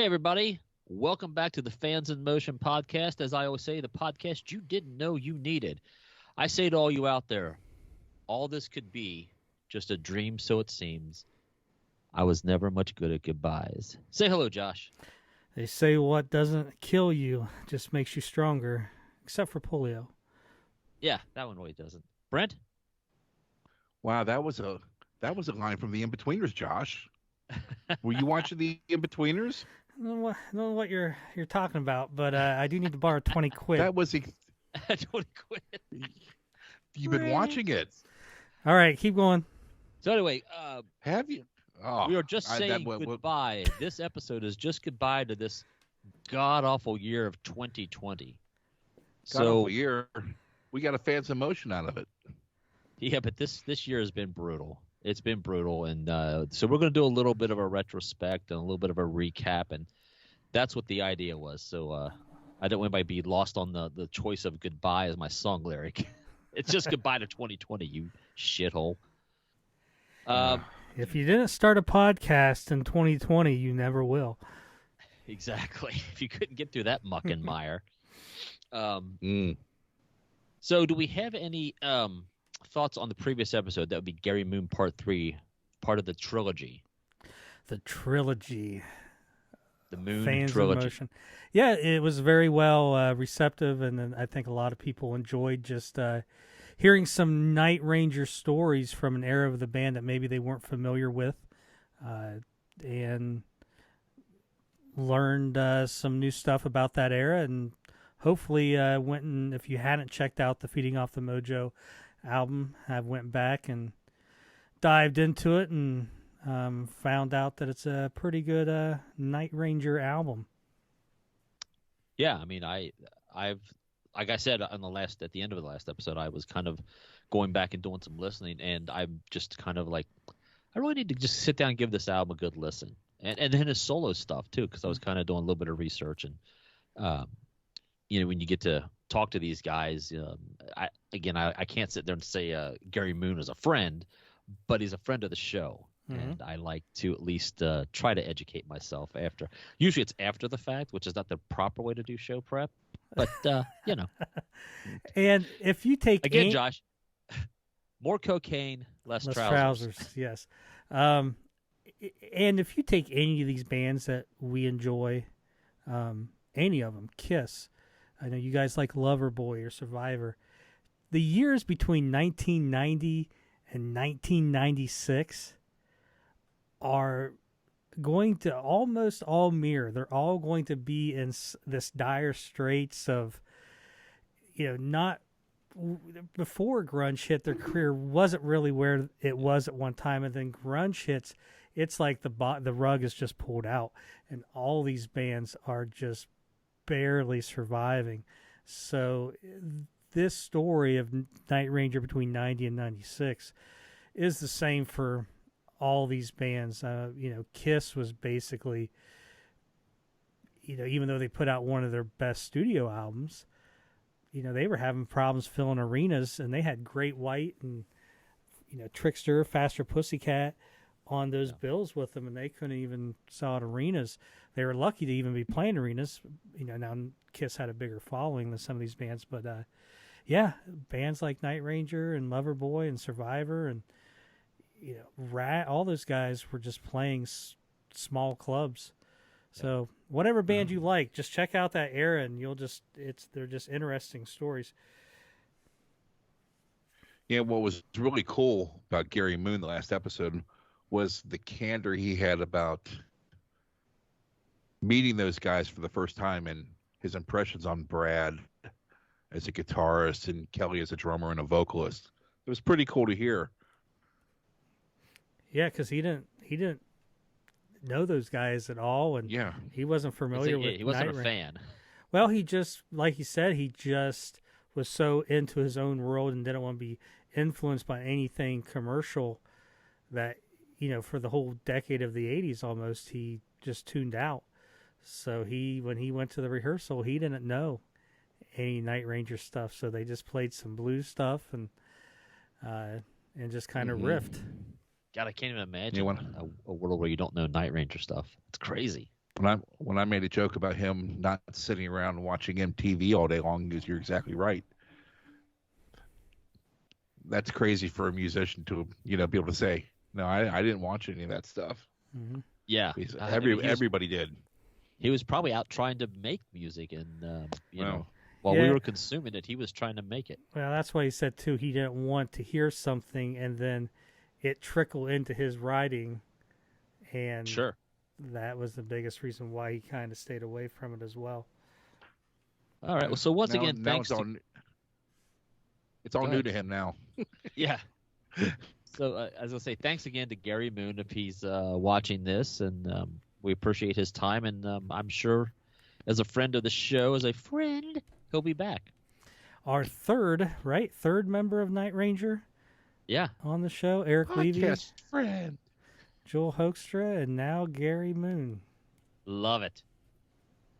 Hey, everybody. Welcome back to the Fans in Motion podcast. As I always say, the podcast you didn't know you needed. I say to all you out there, all this could be just a dream, so it seems. I was never much good at goodbyes. Say hello, Josh. They say what doesn't kill you just makes you stronger, except for polio. Yeah, that one really doesn't. Brent? Wow, that was a line from the In-Betweeners, Josh. Were you watching the In-Betweeners? I don't know what you're talking about, but I do need to borrow 20 quid. That was 20 quid. You've been watching it. All right, keep going. So anyway, Have you? Oh, we are just saying goodbye. This episode is just goodbye to this god-awful year of 2020. God-awful year. We got a Fans in Motion out of it. Yeah, but this year has been brutal. It's been brutal, and so we're going to do a little bit of a retrospect and a little bit of a recap, and that's what the idea was. So I don't want anybody to be lost on the choice of goodbye as my song lyric. It's just goodbye to 2020, you shithole. If you didn't start a podcast in 2020, you never will. Exactly. If you couldn't get through that muck and mire. So do we have any thoughts on the previous episode? That would be Gary Moon Part 3, part of the trilogy. The trilogy. The Moon Fans trilogy. in Motion. Yeah, it was very well receptive, and I think a lot of people enjoyed just hearing some Night Ranger stories from an era of the band that maybe they weren't familiar with, and learned some new stuff about that era, and hopefully went and, if you hadn't checked out the Feeding Off the Mojo album, I went back and dived into it and found out that it's a pretty good Night Ranger album. Yeah, I mean, I've like I said at the end of the last episode, I was kind of going back and doing some listening, and I'm just kind of like, I really need to just sit down and give this album a good listen, and then his solo stuff too, because I was kind of doing a little bit of research, and when you get to talk to these guys, I can't sit there and say Gary Moon is a friend, but he's a friend of the show. And I like to at least try to educate myself after. Usually it's after the fact, which is not the proper way to do show prep. But, And if you take... Again, Josh, more cocaine, less trousers. Yes. And if you take any of these bands that we enjoy, any of them, Kiss, I know you guys like Loverboy or Survivor, the years between 1990 and 1996... are going to almost all mirror. They're all going to be in this dire straits of, not before grunge hit, their career wasn't really where it was at one time, and then grunge hits, it's like the rug is just pulled out, and all these bands are just barely surviving. So this story of Night Ranger between 90 and 96 is the same for all these bands. Kiss was basically, even though they put out one of their best studio albums, they were having problems filling arenas, and they had Great White and, Trickster, Faster Pussycat on those bills with them, and they couldn't even sell out arenas. They were lucky to even be playing arenas. Now Kiss had a bigger following than some of these bands, but bands like Night Ranger and Loverboy and Survivor and Rat, all those guys were just playing small clubs. So whatever band you like, just check out that era, and they're just interesting stories. Yeah, what was really cool about Gary Moon the last episode was the candor he had about meeting those guys for the first time and his impressions on Brad as a guitarist and Kelly as a drummer and a vocalist. It was pretty cool to hear. Yeah, because he didn't know those guys at all, and he wasn't familiar with. He wasn't a fan. Well, he just, like he said, he just was so into his own world and didn't want to be influenced by anything commercial that, for the whole decade of the 80s almost, he just tuned out. So when he went to the rehearsal, he didn't know any Night Ranger stuff, so they just played some blues stuff and just kind of riffed. God, I can't even imagine a world where you don't know Night Ranger stuff. It's crazy. when I made a joke about him not sitting around watching MTV all day long, because you're exactly right. That's crazy for a musician to be able to say. No, I didn't watch any of that stuff. Mm-hmm. Yeah, Because I mean, everybody did. He was probably out trying to make music, and while Yeah. we were consuming it, he was trying to make it. Well, that's why he said too. He didn't want to hear something and then it trickle into his writing, and Sure. that was the biggest reason why he kind of stayed away from it as well. All right. Well, so once again, now thanks. It's all Go new ahead. to him now. Yeah. So as I say, thanks again to Gary Moon if he's watching this, and we appreciate his time, and I'm sure, as a friend of the show, he'll be back. Our third member of Night Ranger Yeah. on the show, Eric Levy, Podcast friend. Joel Hoekstra, and now Gary Moon. Love it.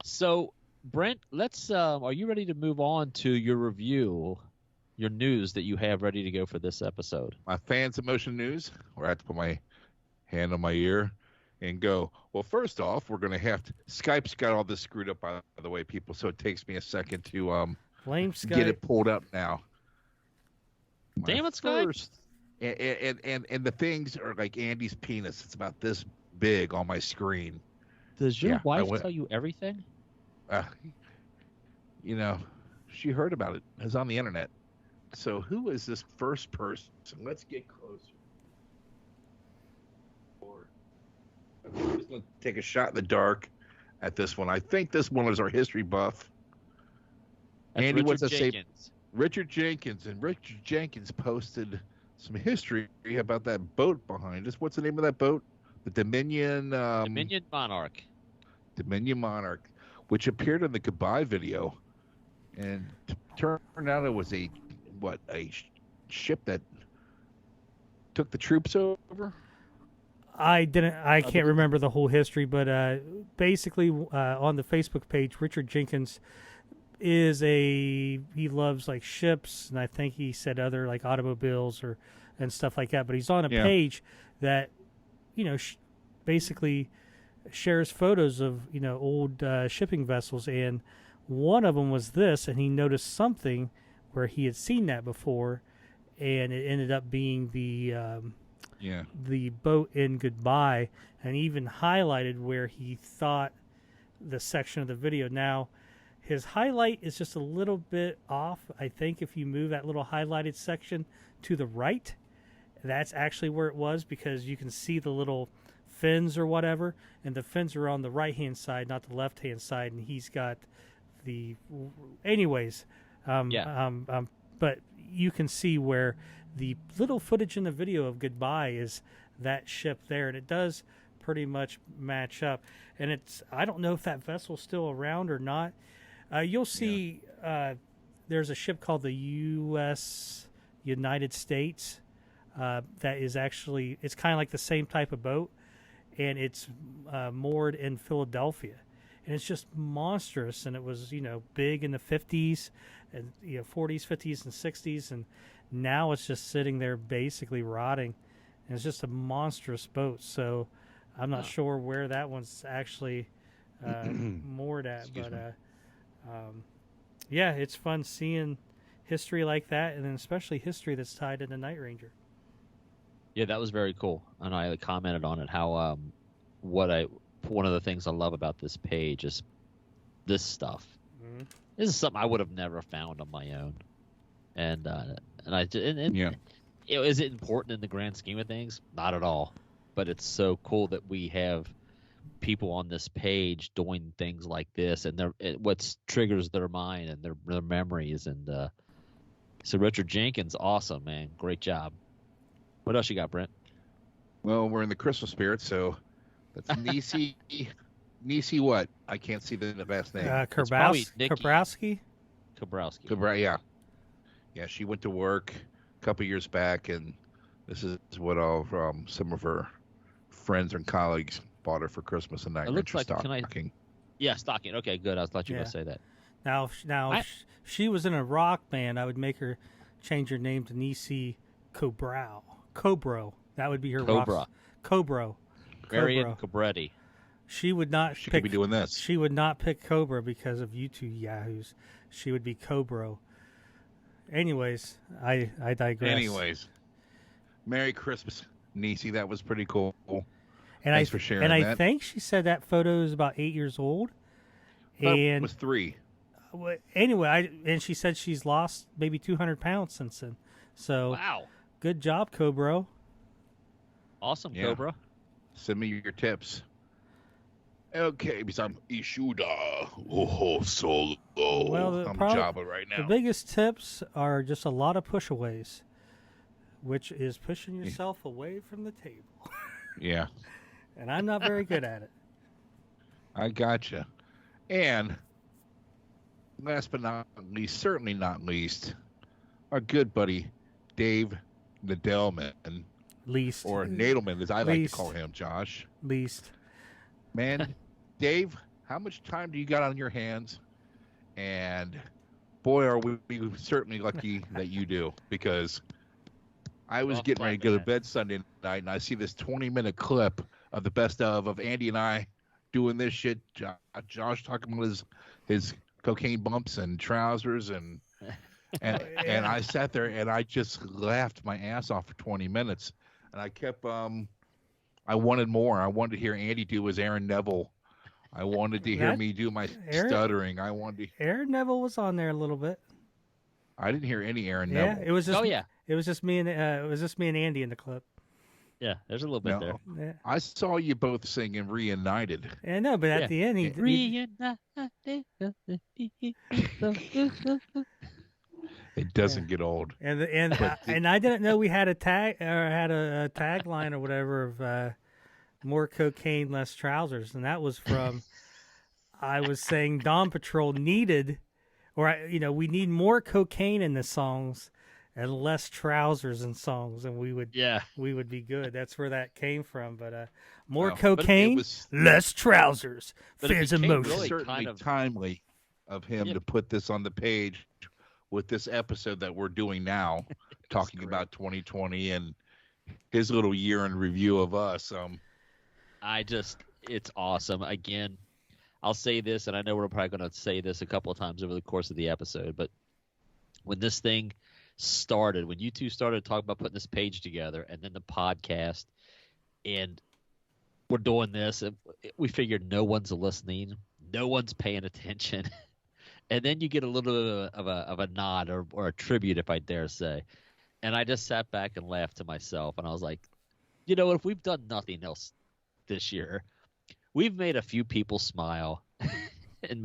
So, Brent, let's. Are you ready to move on to your review, your news that you have ready to go for this episode? My fans emotion news, where I have to put my hand on my ear and go, well, first off, we're going to have to. Skype's got all this screwed up, by the way, people, so it takes me a second to Blame Skype. get it pulled up now. Damn it, Skype. And the things are like Andy's penis. It's about this big on my screen. Does your Yeah, wife tell you everything? She heard about it. It's on the internet. So who is this first person? Let's get closer. I'm just going to take a shot in the dark at this one. I think this one is our history buff. That's Andy, Richard what's that say? Jenkins. Richard Jenkins. And Richard Jenkins posted some history about that boat behind us. What's the name of that boat? The Dominion... Dominion Monarch. Dominion Monarch, which appeared in the Goodbye video. And turned out it was a ship that took the troops over? I can't remember the whole history, but basically on the Facebook page, Richard Jenkins he loves like ships, and I think he said other like automobiles and stuff like that. But he's on a page that basically shares photos of old shipping vessels, and one of them was this, and he noticed something where he had seen that before, and it ended up being the boat in Goodbye, and even highlighted where he thought the section of the video. Now, his highlight is just a little bit off. I think if you move that little highlighted section to the right, that's actually where it was, because you can see the little fins or whatever, and the fins are on the right-hand side, not the left-hand side, and he's got the... Anyways, but you can see where the little footage in the video of Goodbye is that ship there, and it does pretty much match up. And I don't know if that vessel's still around or not. You'll see there's a ship called the United States that is actually, it's kind of like the same type of boat, and it's moored in Philadelphia. And it's just monstrous, and it was, big in the 50s, and 40s, 50s, and 60s, and now it's just sitting there basically rotting, and it's just a monstrous boat. So I'm not sure where that one's actually moored at, but it's fun seeing history like that, and then especially history that's tied into Night Ranger. Yeah, that was very cool, and I commented on it how one of the things I love about this page is this stuff. Mm-hmm. This is something I would have never found on my own, and is it important in the grand scheme of things? Not at all, but it's so cool that we have people on this page doing things like this, and what triggers their mind and their memories. And so Richard Jenkins, awesome, man, great job. What else you got, Brent? Well, we're in the Christmas spirit, so that's Niecy. Niecy what? I can't see the last name. Kabrowski? Kabrowski. Yeah, she went to work a couple years back, and this is what some of her friends and colleagues bought her for Christmas and Night Ranger stocking. Yeah, stocking. Okay, good. I thought you were going to say that. Now, she was in a rock band. I would make her change her name to Niecy Cobro. That would be her Cobra. Cobro. Marion Cobretti. She would not. She pick, could be doing this. She would not pick Cobra because of you two yahoos. She would be Cobra. Anyways, I digress. Anyways, Merry Christmas, Niecy. That was pretty cool. And Thanks for sharing that. that. I think she said that photo is about 8 years old. It was 3. Anyway, and she said she's lost maybe 200 pounds since then. So, wow, good job, Cobra. awesome, Yeah. Cobra. Send me your tips. Okay, because I'm Ishuda. Oh, solo. Well, I'm Java right The now. biggest tips are just a lot of pushaways, which is pushing yourself away from the table. Yeah, And I'm not very good at it. I gotcha. And last but not least, certainly not least, our good buddy Dave Nadelman, Least. or Nadelman, as I like to Least. call him, Josh. Least. Man, Dave, how much time do you got on your hands? And boy, are we certainly lucky that you do, because I was Well, getting ready to glad go to to bed Sunday night, and I see this 20-minute clip of the best of Andy and I doing this shit. Josh talking about his cocaine bumps and trousers, and and I sat there and I just laughed my ass off for 20 minutes, and I kept I wanted more. I wanted to hear Andy do his Aaron Neville. I wanted to hear me do my stuttering. I wanted to. Aaron Neville was on there a little bit. I didn't hear any Aaron Yeah, Neville. it was just. Oh, yeah. It was just me and Andy in the clip. Yeah, there's a little bit there. Yeah. I saw you both singing Reunited. Yeah, no, but at the end he It doesn't get old. and I didn't know we had a tagline or whatever of more cocaine, less trousers, and that was from I was saying Dawn Patrol needed, we need more cocaine in the songs and less trousers in songs, and we would be good. That's where that came from. But more cocaine, less trousers. Fans of motion. Really certainly timely of him to put this on the page with this episode that we're doing now, talking about 2020 and his little year in review of us. It's awesome. Again, I'll say this, and I know we're probably going to say this a couple of times over the course of the episode, but when this thing started, when you two started talking about putting this page together, and then the podcast, and we're doing this, and we figured no one's listening, no one's paying attention, and then you get a little bit of a nod or a tribute, if I dare say, and I just sat back and laughed to myself, and I was like, you know what, if we've done nothing else this year, we've made a few people smile, and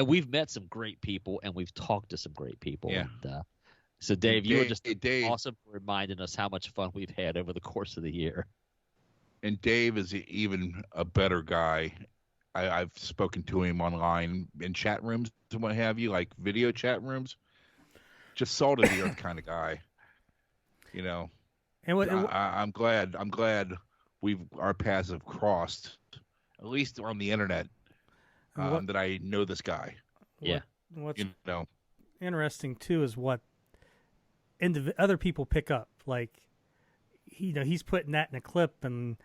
we've met some great people, and we've talked to some great people. Yeah. And, so, Dave, you were just awesome for reminding us how much fun we've had over the course of the year. And Dave is even a better guy. I've spoken to him online in chat rooms and what have you, like video chat rooms. Just salt of the earth kind of guy. You know. And I'm glad our paths have crossed, at least on the internet, that I know this guy. What's interesting too is what other people pick up. Like, he's putting that in a clip, and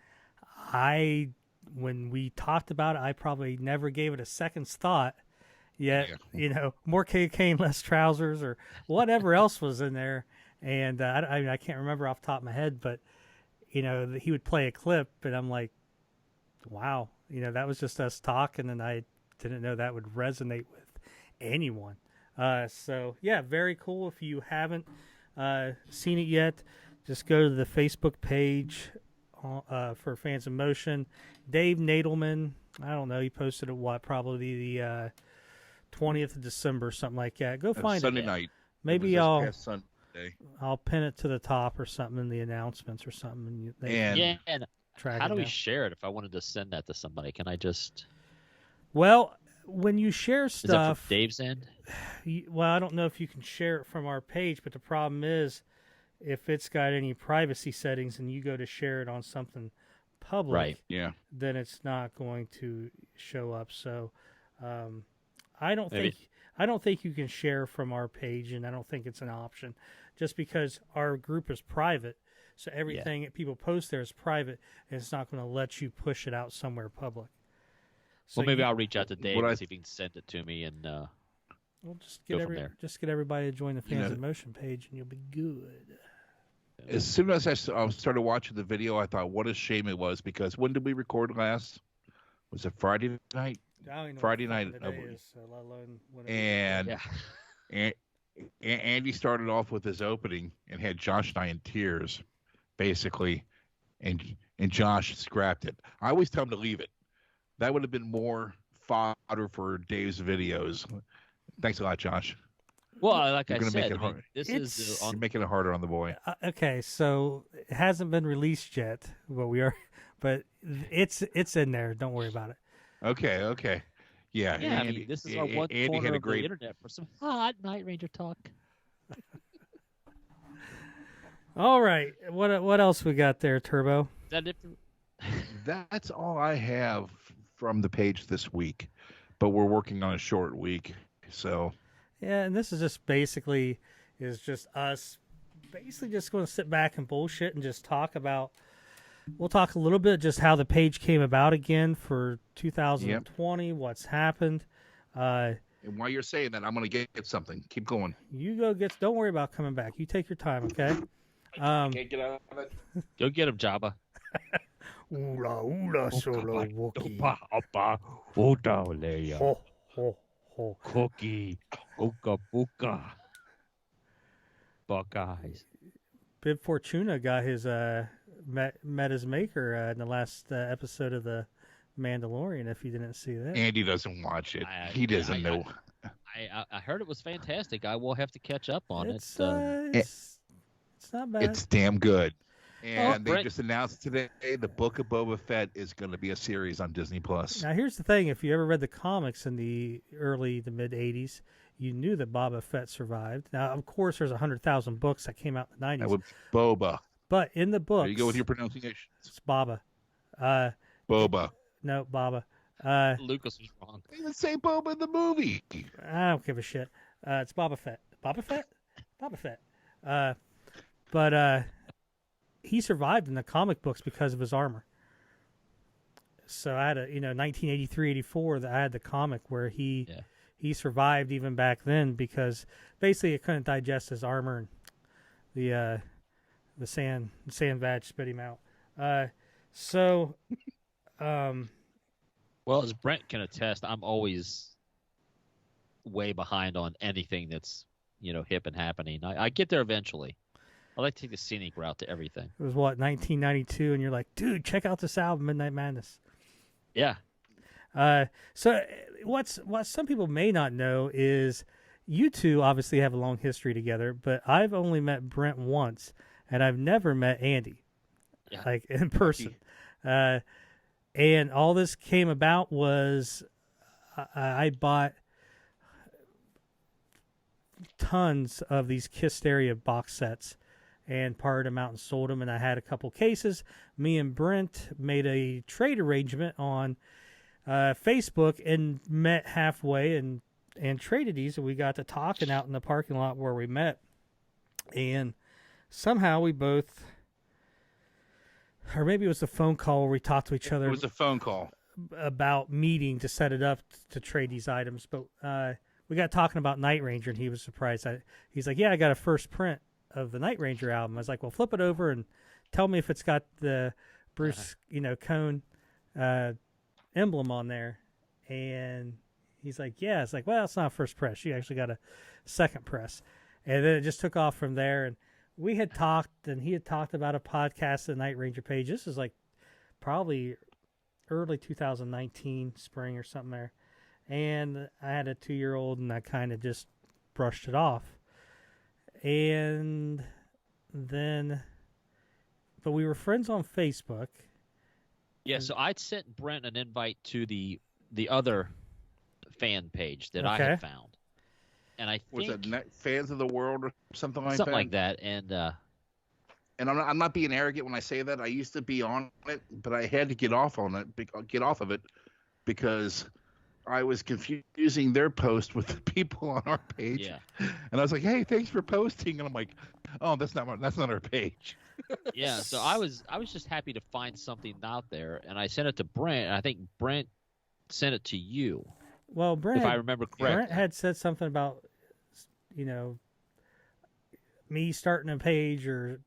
when we talked about it, I probably never gave it a second's thought. Yet, more cocaine, less trousers, or whatever else was in there. And I can't remember off the top of my head, but he would play a clip, and I'm like, wow, that was just us talking, and I didn't know that would resonate with anyone. So yeah, very cool. If you haven't seen it yet, just go to the Facebook page for Fans of Motion. Dave Nadelman, I don't know, he posted it probably the 20th of December, something like that. Go find Sunday it. night. Maybe I'll pin it to the top or something in the announcements or something. And how do we share it? If I wanted to send that to somebody, can I just? Well, when you share stuff, is that from Dave's end? Well, I don't know if you can share it from our page, but the problem is, if it's got any privacy settings and you go to share it on something public, right? Yeah. Then it's not going to show up. So, I don't think you can share from our page, and I don't think it's an option, just because our group is private. So everything that people post there is private, and it's not going to let you push it out somewhere public. So maybe I'll reach out to Dave What I- and see if he can send it to me, and we'll just go get from there. just get everybody to join the You Fans know- in Motion page, and you'll be good. As soon as I started watching the video, I thought, what a shame it was, because when did we record last? Was it Friday night? I don't even know Friday what the night, fuck today is, so let alone when it And, yeah. and Andy started off with his opening and had Josh and I in tears, basically, and Josh scrapped it. I always tell him to leave it. That would have been more fodder for Dave's videos. Thanks a lot, Josh. Well, like You're I gonna make said, it I mean, hard. this It's- is You're on. making it harder on the boy. Okay, so it hasn't been released yet, but it's in there. Don't worry about it. Okay. Yeah, Yeah, I mean, this is our one Andy corner had a of great. the internet for some hot Night Ranger talk. All right, what else we got there, Turbo? Is that it? That's all I have from the page this week, but we're working on a short week, so Yeah, and this is just basically just us, basically just going to sit back and bullshit and just talk about. We'll talk a little bit just how the page came about again for 2020, what's happened. and while you're saying that, I'm gonna get something. Keep going. You go get. Don't worry about coming back. You take your time, okay? Can't get out of it. Go get him, Jabba. Oola solo Wookie. Leia. Ho ho ho. Cookie. Ooka booka. Buckeyes. Bib Fortuna got his met his maker in the last episode of the Mandalorian. If you didn't see that, Andy doesn't watch it. He doesn't know. I heard it was fantastic. I will have to catch up on it's it. it's not bad. It's damn good. And they Brent- just announced today the Book of Boba Fett is going to be a series on Disney Plus. Now here's the thing: if you ever read the comics in the early to mid '80s, you knew that Boba Fett survived. Now, of course, there's 100,000 books that came out in the '90s, That was Boba. but in the books, There you go with your pronunciations. it's Baba. Boba. No, Baba. Lucas was wrong. They even say Boba in the movie. I don't give a shit. It's Boba Fett. Boba Fett? Boba Fett. But he survived in the comic books because of his armor. So I had 1983, 84, I had the comic where he survived even back then because basically it couldn't digest his armor and the sand vat spit him out. Well, as Brent can attest, I'm always way behind on anything that's hip and happening. I get there eventually. I like to take the scenic route to everything. It was 1992, and you're like, dude, check out this album, Midnight Madness. Yeah. So what some people may not know is you two obviously have a long history together, but I've only met Brent once, and I've never met Andy, like in person. And all this came about was I bought tons of these Kisteria box sets and parted them out and sold them, and I had a couple cases. Me and Brent made a trade arrangement on Facebook and met halfway and traded these, and we got to talking out in the parking lot where we met, and somehow we both, or maybe it was a phone call where we talked to each other. It was a phone call about meeting to set it up to trade these items, but we got talking about Night Ranger, and he was surprised. He's like, yeah, I got a first print of the Night Ranger album. I was like, well, flip it over and tell me if it's got the Bruce, Cone emblem on there. And he's like, yeah. It's like, well, it's not first press. You actually got a second press. And then it just took off from there. And we had talked, and he had talked about a podcast, the Night Ranger page. This is like probably early 2019, spring or something there. And I had a 2-year-old, and I kind of just brushed it off. And then, but we were friends on Facebook. Yeah, so I'd sent Brent an invite to the other fan page that I had found, and I think was it Fans of the World or something like that. Something like that, and I'm not being arrogant when I say that. I used to be on it, but I had to get off of it because I was confusing their post with the people on our page. Yeah. And I was like, "Hey, thanks for posting." And I'm like, "Oh, that's not our page." Yeah, so I was just happy to find something out there, and I sent it to Brent. And I think Brent sent it to you, Well, Brent, if I remember correctly. Brent had said something about, me starting a page or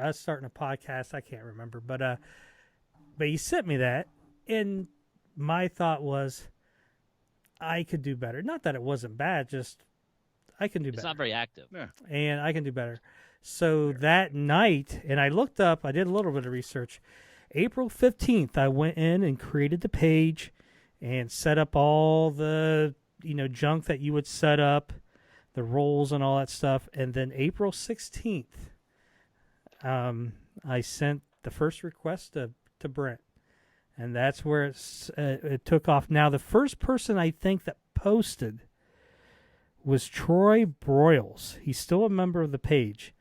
us starting a podcast. I can't remember, but he sent me that, and my thought was, I could do better. Not that it wasn't bad, just I can do better. It's not very active. Yeah. And I can do better. So that night, and I looked up, I did a little bit of research. April 15th, I went in and created the page and set up all the, junk that you would set up, the roles and all that stuff. And then April 16th, I sent the first request to Brent. And that's where it took off. Now, the first person I think that posted was Troy Broyles. He's still a member of the page.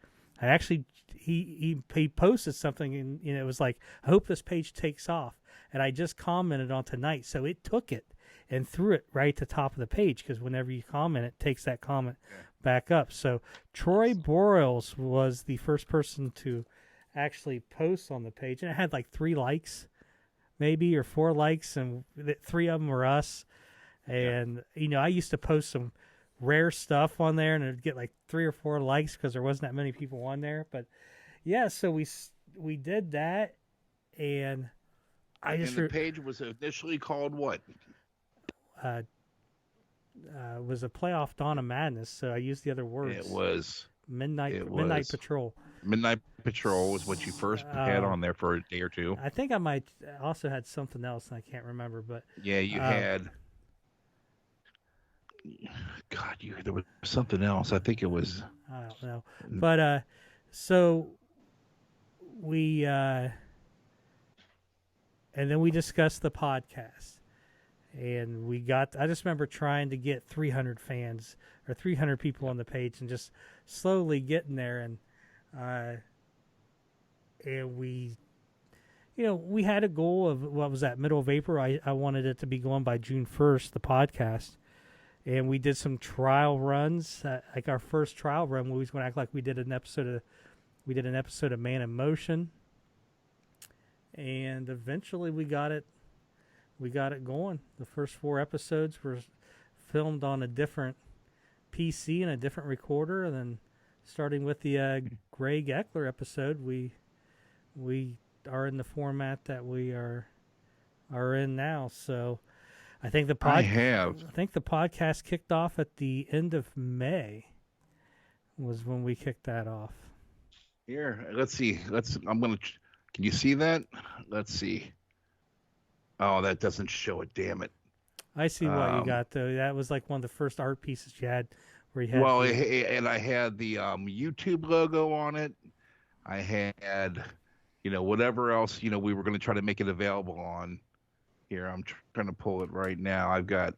I actually, he posted something, and it was like, I hope this page takes off. And I just commented on tonight, so it took it and threw it right at the top of the page, because whenever you comment, it takes that comment back up. So Troy Broyles was the first person to actually post on the page, and it had like 3 likes, maybe, or 4 likes, and 3 of them were us. And I used to post some rare stuff on there, and it'd get like 3 or 4 likes because there wasn't that many people on there. But yeah, so we did that, and the page was initially called what? Was a playoff Dawn of Madness, so I used the other words. It was Midnight Patrol. Midnight Patrol was what you first had on there for a day or two. I think I might also had something else, and I can't remember. But yeah, you had. God, there was something else. I think it was. I don't know, but so we and then we discussed the podcast, and we got. I just remember trying to get 300 fans or 300 people on the page, and just slowly getting there, and we. We had a goal of, what was that, middle of April? I wanted it to be going by June 1st, the podcast. And we did some trial runs, like our first trial run. We was going to act like we did an episode of Man in Motion, and eventually we got it going. The first 4 episodes were filmed on a different PC and a different recorder, and then starting with the Greg Eckler episode, we are in the format that we are in now. So. I think the podcast kicked off at the end of May. Was when we kicked that off. Here, let's see. Can you see that? Let's see. Oh, that doesn't show it. Damn it. I see what you got though. That was like one of the first art pieces you had, where you had. Well, and I had the YouTube logo on it. I had, whatever else we were going to try to make it available on. Here, I'm trying to pull it right now. I've got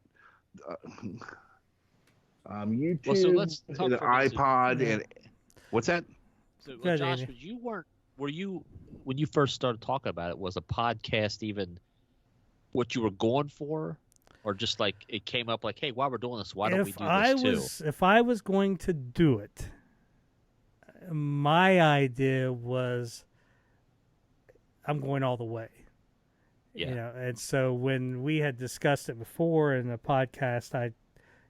YouTube, well, so let's talk the iPod, and what's that? So, Josh, were you when you first started talking about it, was a podcast even what you were going for, or just like it came up like, hey, while we're doing this, why don't we do this too? If I was going to do it, my idea was I'm going all the way. Yeah. And so when we had discussed it before in the podcast, I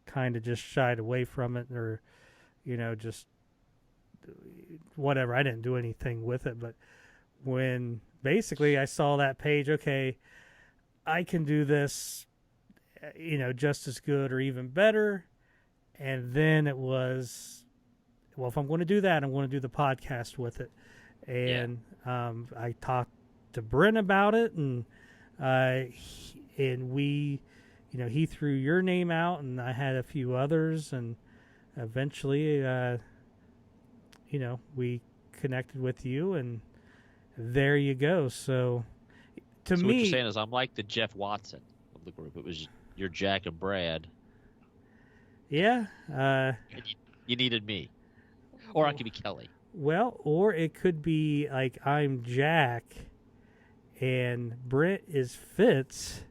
kind of just shied away from it, or, just whatever. I didn't do anything with it. But when basically I saw that page, okay, I can do this, just as good or even better. And then it was, well, if I'm going to do that, I'm going to do the podcast with it. And I talked to Brent about it, and we, he threw your name out, and I had a few others, and eventually, we connected with you, and there you go. So, to me, what you're saying is I'm like the Jeff Watson of the group. It was your Jack and Brad. Yeah. And you needed me, or I could be Kelly. Well, or it could be like I'm Jack, and Brent is Fitz,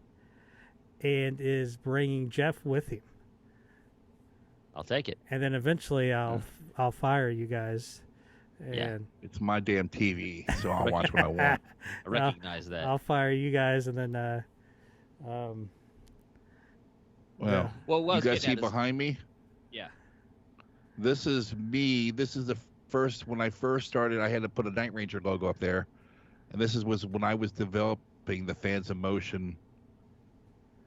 and is bringing Jeff with him. I'll take it. And then eventually I'll fire you guys. And it's my damn TV, so I'll watch what I want. I recognize that. I'll fire you guys, and then Well, Well, what I you was guys getting see at is, behind me? yeah, This is me. This is the first, when I first started, I had to put a Night Ranger logo up there. And was when I was developing the Fans of Motion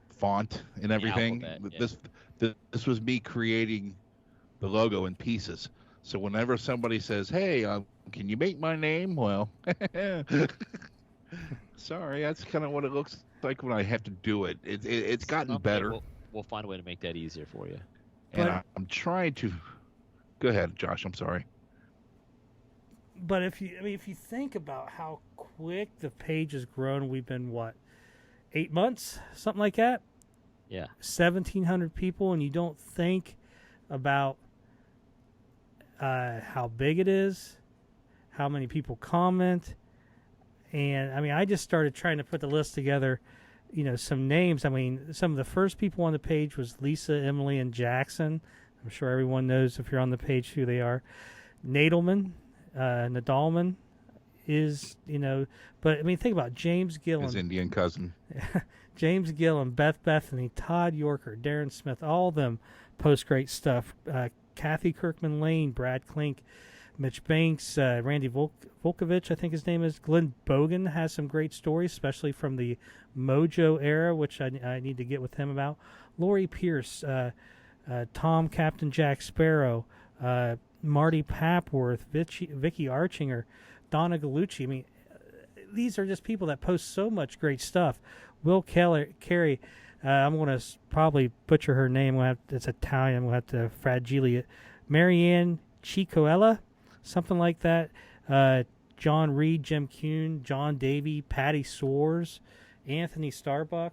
font and the everything. alphabet. Yeah. This was me creating the logo in pieces. So whenever somebody says, "Hey, can you make my name?" Well, sorry, that's kind of what it looks like when I have to do it. It's gotten Someday better, we'll find a way to make that easier for you. and But I'm trying to. Go ahead, Josh. I'm sorry. but if you think about how quick the page has grown, we've been 8 months, something like that. Yeah. 1,700 people, and you don't think about how big it is, how many people comment, and I just started trying to put the list together. Some names. Some of the first people on the page was Lisa, Emily, and Jackson. I'm sure everyone knows if you're on the page who they are. Nadelman, Nadelman is, but think about James Gillen. His Indian cousin. James Gillen, Beth Bethany, Todd Yorker, Darren Smith, all of them post great stuff. Kathy Kirkman Lane, Brad Klink, Mitch Banks, Randy Volkovich, I think his name is. Glenn Bogan has some great stories, especially from the Mojo era, which I need to get with him about. Lori Pierce, Tom Captain Jack Sparrow, Marty Papworth, Vicky Archinger, Donna Gallucci. These are just people that post so much great stuff. Will Carey, I'm going to probably butcher her name. It's Italian. We'll have to fragile it. Marianne Chicoella, something like that. John Reed, Jim Kuhn, John Davey, Patty Soares, Anthony Starbuck.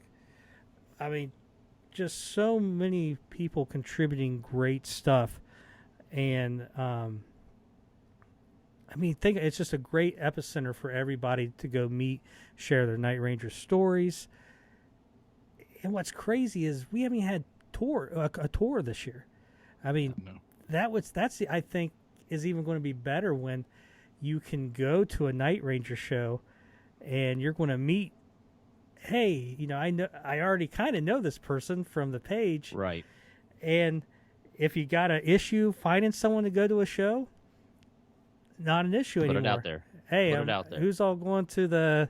Just so many people contributing great stuff. And, think it's just a great epicenter for everybody to go meet, share their Night Ranger stories. And what's crazy is we haven't had a tour this year. No. I think is even going to be better when you can go to a Night Ranger show and you're going to meet. Hey, I already kind of know this person from the page, Right. And if you got an issue finding someone to go to a show, not an issue anymore. Put it out there. Hey, Put it out there. who's all going to the,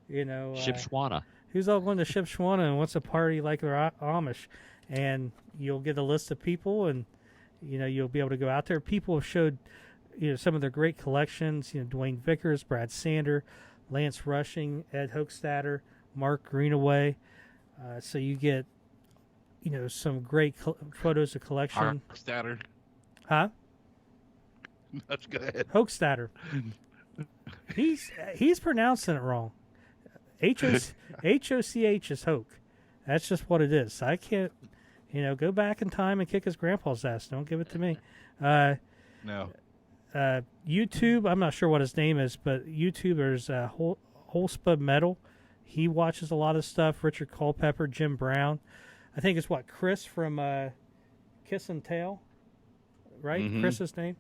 Shipshewana. who's all going to Shipshewana and what's a party like the Amish? And you'll get a list of people, and you'll be able to go out there. People have showed some of their great collections. Dwayne Vickers, Brad Sander, Lance Rushing, Ed Hochstatter, Mark Greenaway. So you get some great photos of collection. Hochstatter. Huh? Let's go ahead. Hochstatter. He's pronouncing it wrong. Hoch is Hoke. That's just what it is. I can't, go back in time and kick his grandpa's ass. Don't give it to me. No. YouTube, I'm not sure what his name is, but YouTube, there's Holspa Metal. He watches a lot of stuff. Richard Culpepper, Jim Brown. I think it's Chris from Kiss and Tail, right? Mm-hmm. Chris's name.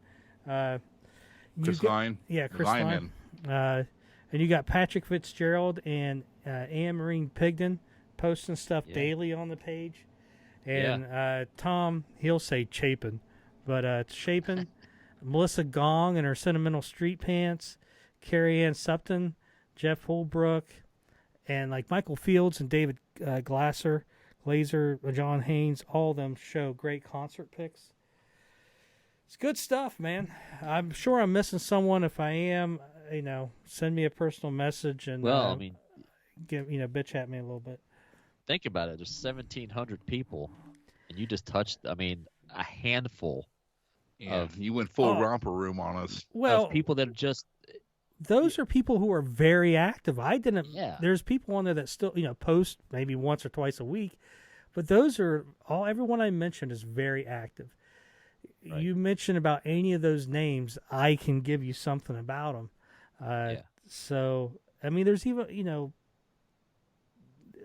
Chris Line. Yeah, Chris Lineman. Line. And you got Patrick Fitzgerald and Anne Marine Pigden posting stuff daily on the page. And Tom, he'll say Chapin, but it's Chapin. Melissa Gong and her Sentimental Street Pants. Carrie Ann Supton, Jeff Holbrook, and Michael Fields and David Glazer, John Haynes, all of them show great concert pics. It's good stuff, man. I'm sure I'm missing someone. If I am, send me a personal message and bitch at me a little bit. Think about it. There's 1,700 people, and you just touched. A handful. Yeah, you went full romper room on us. Well, of people that are just. Those are people who are very active. I didn't. Yeah. There's people on there that still, post maybe once or twice a week, but those are all. Everyone I mentioned is very active. Right. You mentioned about any of those names, I can give you something about them. So there's even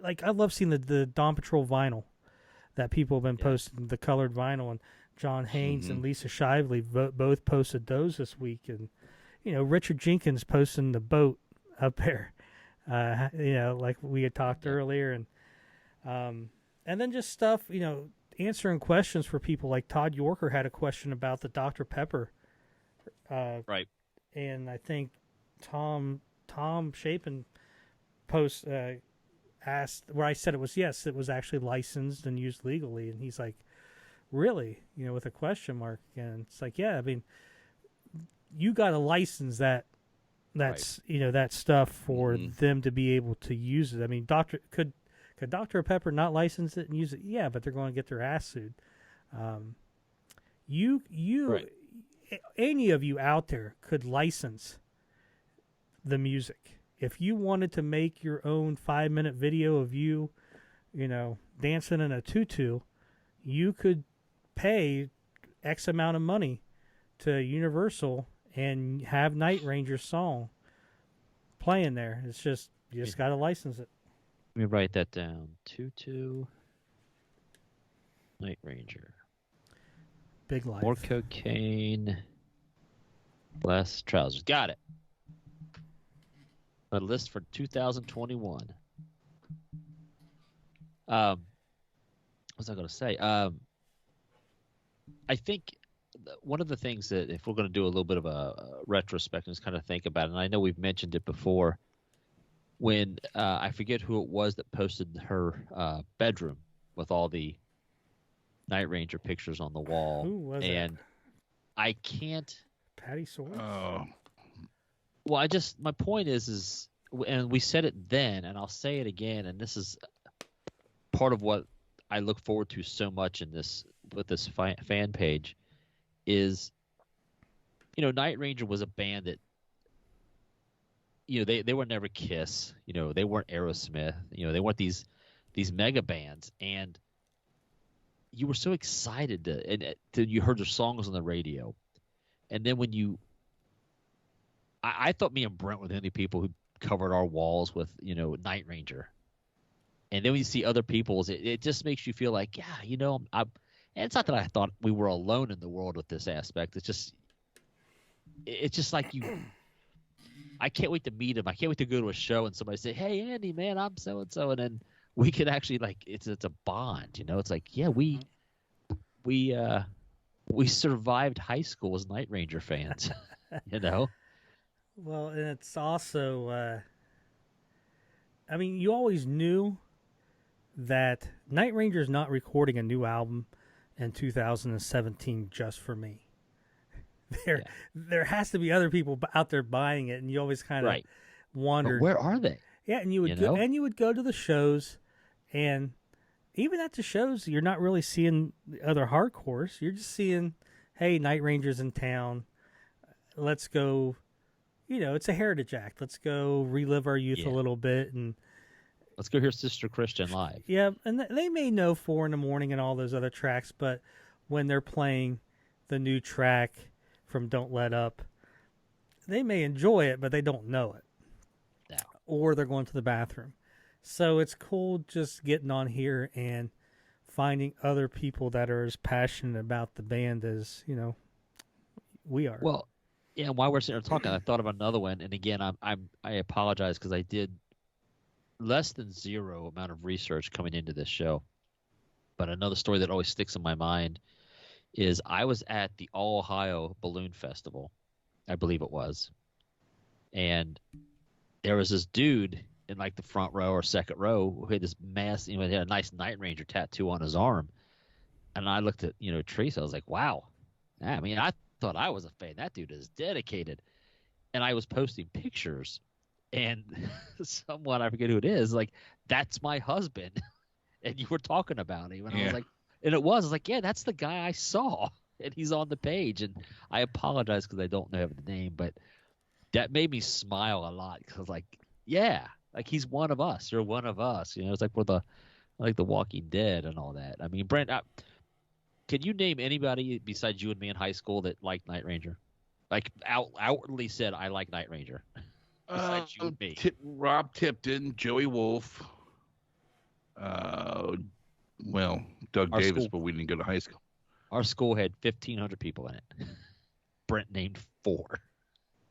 I love seeing the Dawn Patrol vinyl that people have been posting, the colored vinyl, and John Haynes and Lisa Shively both posted those this week, and Richard Jenkins posting the boat up there, like we had talked earlier, and And then just stuff, answering questions for people. Like Todd Yorker had a question about the Dr. Pepper. Right. And I think Tom Chapin post asked where I said it was actually licensed and used legally, and he's like, really, with a question mark. And it's like, yeah, I mean, you got to license that's right. that stuff for them to be able to use it. I mean, could Dr. Pepper not license it and use it? Yeah, but they're going to get their ass sued. You Right. any of you out there could license the music. If you wanted to make your own 5-minute video of you, dancing in a tutu, you could pay X amount of money to Universal and have Night Ranger's song playing there. It's just, you just got to license it. Let me write that down. Tutu Night Ranger. Big life. More cocaine, less trousers. Got it. A list for 2021. What was I going to say? I think one of the things that, if we're going to do a little bit of a retrospective, is kind of think about it. And I know we've mentioned it before. When I forget who it was that posted her bedroom with all the Night Ranger pictures on the wall. Who was and it? I can't. Patty Swords? Oh. Well, my point is, and we said it then, and I'll say it again, and this is part of what I look forward to so much with this fan page, is, Night Ranger was a band that, they were never Kiss, they weren't Aerosmith, they weren't these mega bands, and you were so excited to you heard their songs on the radio, and then when I thought me and Brent were the only people who covered our walls with Night Ranger, and then when you see other people's, it just makes you feel like, yeah, and it's not that I thought we were alone in the world with this aspect. It's just like I can't wait to meet him. I can't wait to go to a show and somebody say, "Hey, Andy, man, I'm so and so," and then we can actually, like, it's a bond. It's like, yeah, we survived high school as Night Ranger fans. Well, and it's also, I mean, you always knew that Night Ranger's not recording a new album in 2017 just for me. There has to be other people out there buying it, and you always kind of wondered, but where are they? Yeah, and you would go to the shows, and even at the shows, you're not really seeing the other hardcores. You're just seeing, hey, Night Ranger's in town. Let's go. It's a heritage act. Let's go relive our youth a little bit, and let's go hear Sister Christian live. Yeah, and they may know 4 in the Morning and all those other tracks, but when they're playing the new track from Don't Let Up, they may enjoy it, but they don't know it. No. Or they're going to the bathroom. So it's cool just getting on here and finding other people that are as passionate about the band as, we are. Well, yeah, while we're sitting here talking, I thought of another one, and again, I apologize because I did less than zero amount of research coming into this show. But another story that always sticks in my mind is I was at the All Ohio Balloon Festival, I believe it was, and there was this dude in like the front row or second row who had this he had a nice Night Ranger tattoo on his arm, and I looked at Teresa. I was like, wow, I mean, I thought I was a fan. That dude is dedicated, and I was posting pictures, and someone, I forget who it is, like, that's my husband, and you were talking about him, and I was like. And I was like, yeah, that's the guy I saw, and he's on the page. And I apologize because I don't know the name, but that made me smile a lot because, like, yeah, like he's one of us. You're one of us. It's like we're like the Walking Dead and all that. I mean, Brent, can you name anybody besides you and me in high school that liked Night Ranger? Like outwardly said, I like Night Ranger. Besides you and me. Rob Tipton, Joey Wolf. Well, Doug Davis, but we didn't go to high school. Our school had 1,500 people in it. Brent named 4.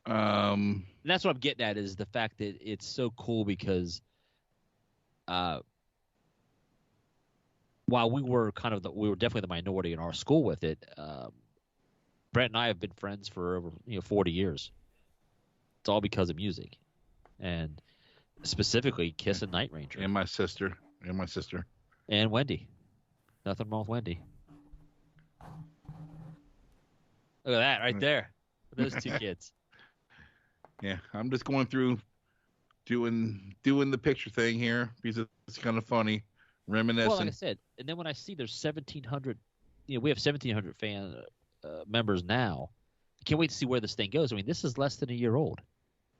And that's what I'm getting at, is the fact that it's so cool because while we were we were definitely the minority in our school with it. Brent and I have been friends for over 40 years. It's all because of music, and specifically Kiss and Night Ranger and my sister and Wendy. Nothing wrong with Wendy. Look at that right there. Those two kids. Yeah, I'm just going through doing the picture thing here because it's kind of funny, reminiscing. Well, like I said, and then when I see there's 1,700, we have 1,700 fan members now. I can't wait to see where this thing goes. I mean, this is less than a year old,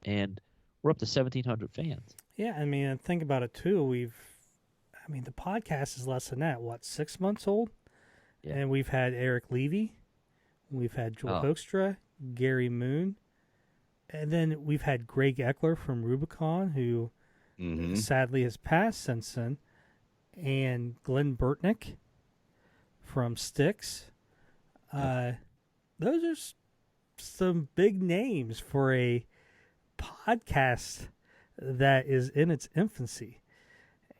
and we're up to 1,700 fans. Yeah, I mean, think about it too. The podcast is less than that. What, 6 months old? Yeah. And we've had Eric Levy, we've had Joel Hoekstra, Gary Moon, and then we've had Greg Eckler from Rubicon, who sadly has passed since then, and Glenn Burtnick from Styx. Those are some big names for a podcast that is in its infancy,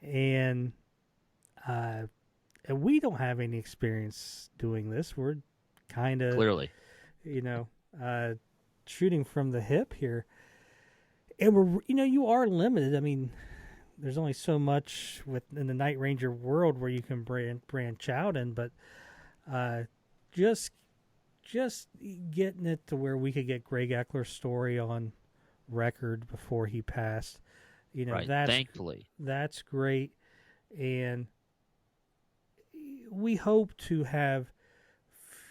and we don't have any experience doing this. We're kind of clearly, shooting from the hip here, and we're you are limited. I mean, there's only so much in the Night Ranger world where you can branch out in, but just getting it to where we could get Greg Eckler's story on record before he passed, right. Thankfully, that's great, and we hope to have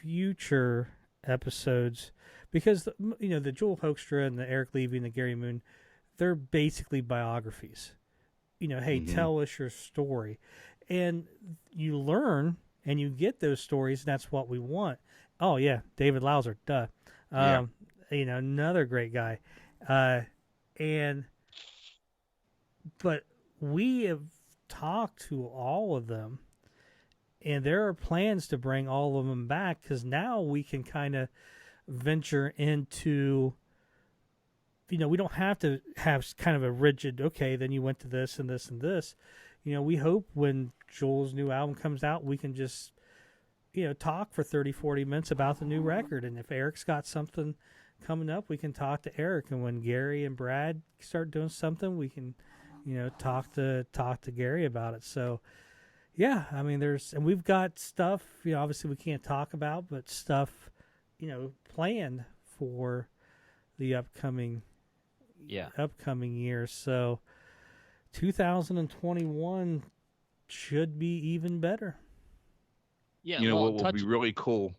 future episodes because the Joel Hoekstra and the Eric Levy and the Gary Moon, they're basically biographies. Hey, tell us your story, and you learn and you get those stories, and that's what we want. Oh yeah, David Lauser, duh. Another great guy, but we have talked to all of them, and there are plans to bring all of them back because now we can kind of venture into, we don't have to have kind of a rigid, okay, then you went to this and this and this. We hope when Joel's new album comes out, we can just, talk for 30, 40 minutes about the new record. And if Eric's got something coming up, we can talk to Eric. And when Gary and Brad start doing something, we can, talk to Gary about it. So, yeah, I mean, and we've got stuff, obviously we can't talk about, but stuff, planned for the upcoming years. So 2021 should be even better. Yeah, what will be really cool?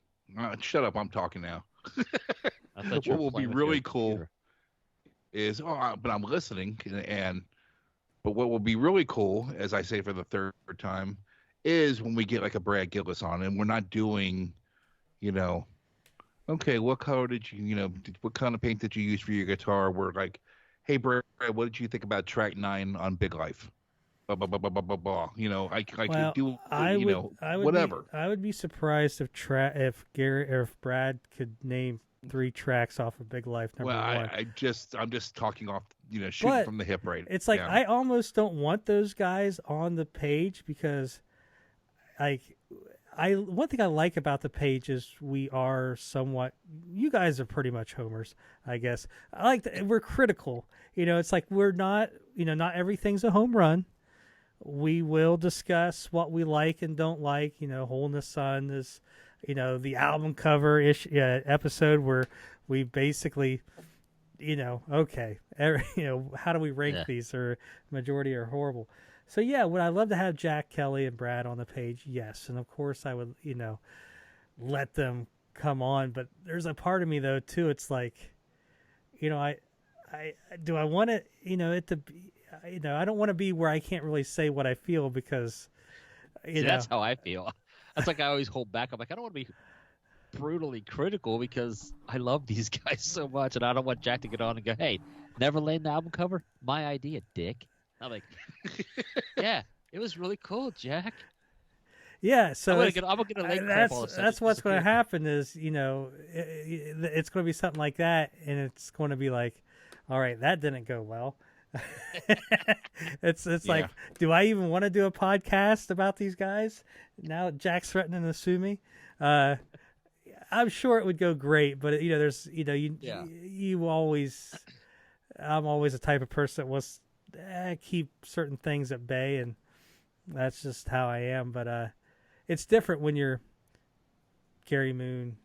Shut up, I'm talking now. What will be really cool is, but I'm listening, but what will be really cool, as I say for the third time, is when we get like a Brad Gillis on, and we're not doing, okay, what color did you, what kind of paint did you use for your guitar? We're like, hey, Brad, what did you think about track 9 on Big Life? Blah, blah, blah, blah, blah, blah, blah. Whatever. I would be surprised if Gary or if Brad could name 3 tracks off of Big Life number 1. I'm just talking off, shooting from the hip, right? It's like I almost don't want those guys on the page because, one thing I like about the page is we are somewhat. You guys are pretty much homers, I guess. We're critical. It's like we're not. Not everything's a home run. We will discuss what we like and don't like. Hole in the Sun is, the album cover episode where we basically, okay, how do we rank these? Or majority are horrible. So yeah, would I love to have Jack Kelly and Brad on the page? Yes, and of course I would, let them come on. But there's a part of me though too. It's like, I want it, it to be. I don't want to be where I can't really say what I feel because, that's how I feel. That's like I always hold back. I'm like, I don't want to be brutally critical because I love these guys so much, and I don't want Jack to get on and go, "Hey, Neverland album cover, my idea, dick." I'm like, "Yeah, it was really cool, Jack." Yeah, so I'm gonna get a late crap all of a sudden. That's what's going to happen is it's going to be something like that, and it's going to be like, all right, that didn't go well. It's like, do I even want to do a podcast about these guys? Now Jack's threatening to sue me. I'm sure it would go great, but there's you always. I'm always the type of person that wants to keep certain things at bay, and that's just how I am. But it's different when you're Gary Moon,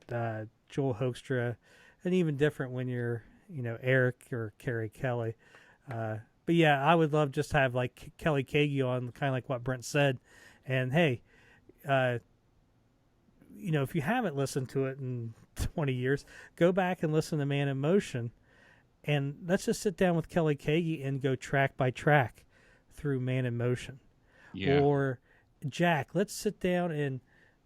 Joel Hoekstra, and even different when you're Eric or Carrie Kelly. But yeah, I would love just to have like Kelly Kagi on, kind of like what Brent said. And hey, if you haven't listened to it in 20 years, go back and listen to Man in Motion. And let's just sit down with Kelly Kagi and go track by track through Man in Motion. Yeah. Or Jack, let's sit down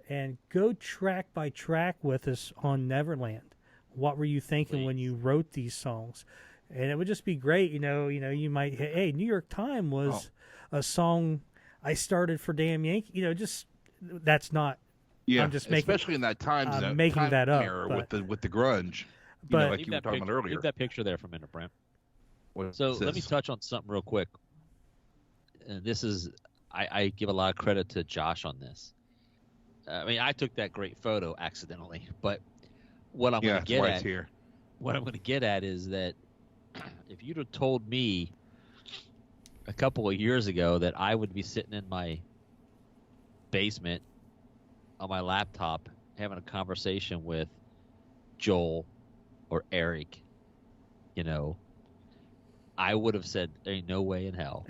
and go track by track with us on Neverland. What were you thinking when you wrote these songs? And it would just be great, you might, hey, New York Time was a song I started for Damn Yankees. That's not. Yeah, I'm just especially in that time, making that up era with the grunge. But like you were talking about earlier. Leave that picture there for a minute, Brent. What's So this? let me touch on something real quick. And this is, I give a lot of credit to Josh on this. I mean, I took that great photo accidentally, but what I'm going to get at here. What I'm going to get at is that if you'd have told me a couple of years ago that I would be sitting in my basement on my laptop having a conversation with Joel or Eric, I would have said, "Ain't no way in hell."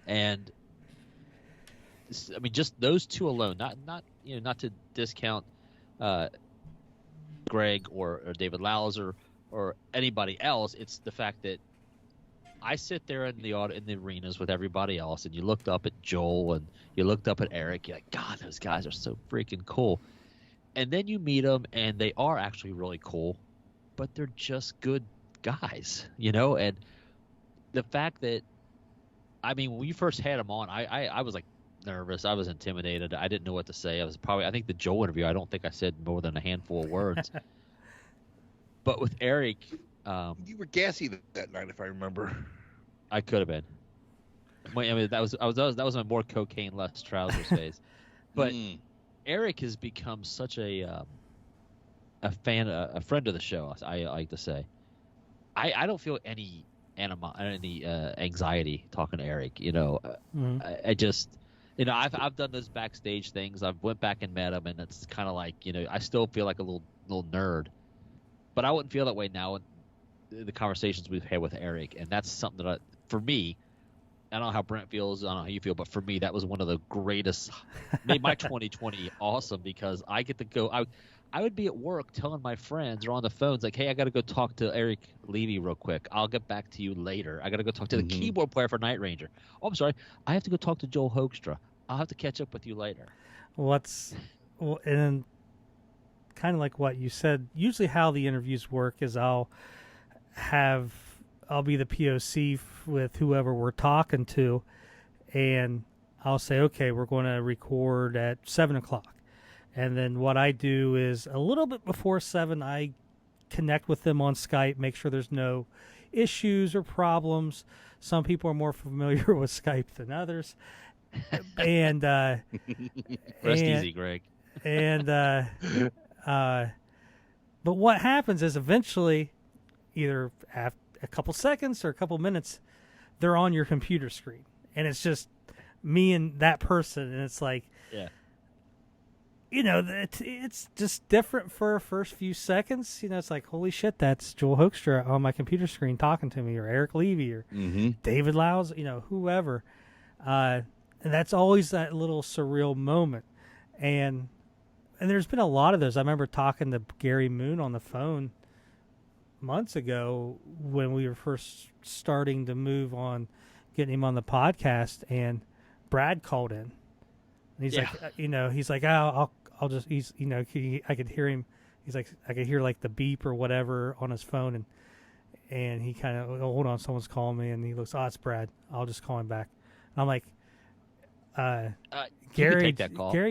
And I mean, just those two alone, not to discount Greg or David Lauser or anybody else. It's the fact that I sit there in the arenas with everybody else, and you looked up at Joel and you looked up at Eric. You're like, God, those guys are so freaking cool. And then you meet them, and they are actually really cool, but they're just good guys, And the fact that, I mean, when we first had them on, I was like nervous. I was intimidated. I didn't know what to say. I think the Joel interview, I don't think I said more than a handful of words. But with Eric, you were gassy that night, if I remember. I could have been. I mean, that was my more cocaine, less trousers phase. But Eric has become such a friend of the show. I like to say. I don't feel any anxiety talking to Eric. I just, I've done those backstage things. I've went back and met him, and it's kind of like, I still feel like a little nerd. But I wouldn't feel that way now in the conversations we've had with Eric, and that's something that, for me, I don't know how Brent feels, I don't know how you feel, but for me, that was one of the greatest, made my 2020 awesome, because I get to go, I would be at work telling my friends or on the phones, like, hey, I got to go talk to Eric Levy real quick. I'll get back to you later. I got to go talk to the keyboard player for Night Ranger. Oh, I'm sorry. I have to go talk to Joel Hoekstra. I'll have to catch up with you later. And kind of like what you said, usually how the interviews work is I'll be the POC with whoever we're talking to, and I'll say, okay, we're going to record at 7:00. And then what I do is a little bit before 7, I connect with them on Skype, make sure there's no issues or problems. Some people are more familiar with Skype than others. And rest easy, Greg. And but what happens is eventually, either after a couple seconds or a couple minutes, they're on your computer screen, and it's just me and that person, and it's like, yeah. It's just different for the first few seconds. It's like, holy shit, that's Joel Hoekstra on my computer screen talking to me, or Eric Levy, or David Laus, whoever. And that's always that little surreal moment. And there's been a lot of those. I remember talking to Gary Moon on the phone months ago when we were first starting to move on, getting him on the podcast, and Brad called in. And he's like, he's like, oh, I'll just, I could hear him. He's like, I could hear like the beep or whatever on his phone, and he kind of, hold on, someone's calling me, and he looks, it's Brad. I'll just call him back. And I'm like, Gary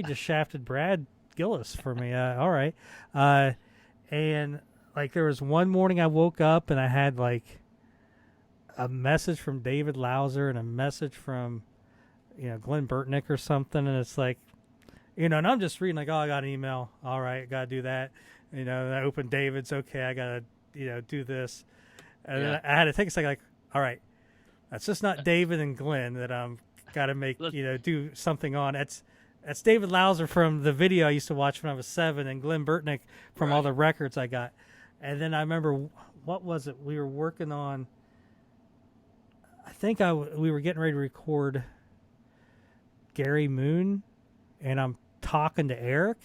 just shafted Brad Gillis for me. All right. And like there was one morning I woke up and I had like a message from David Lauser and a message from, Glenn Burtnick or something, and it's like, and I'm just reading like, oh, I got an email. All right, got to do that. And I opened David's. Okay, I got to, do this. And then I had to take a second like, all right, that's just not David and Glenn that I'm got to make, do something on. That's David Lauser from the video I used to watch when I was 7, and Glenn Burtnick from all the records I got. And then I remember, what was it? We were working on, I think we were getting ready to record Gary Moon, and I'm talking to Eric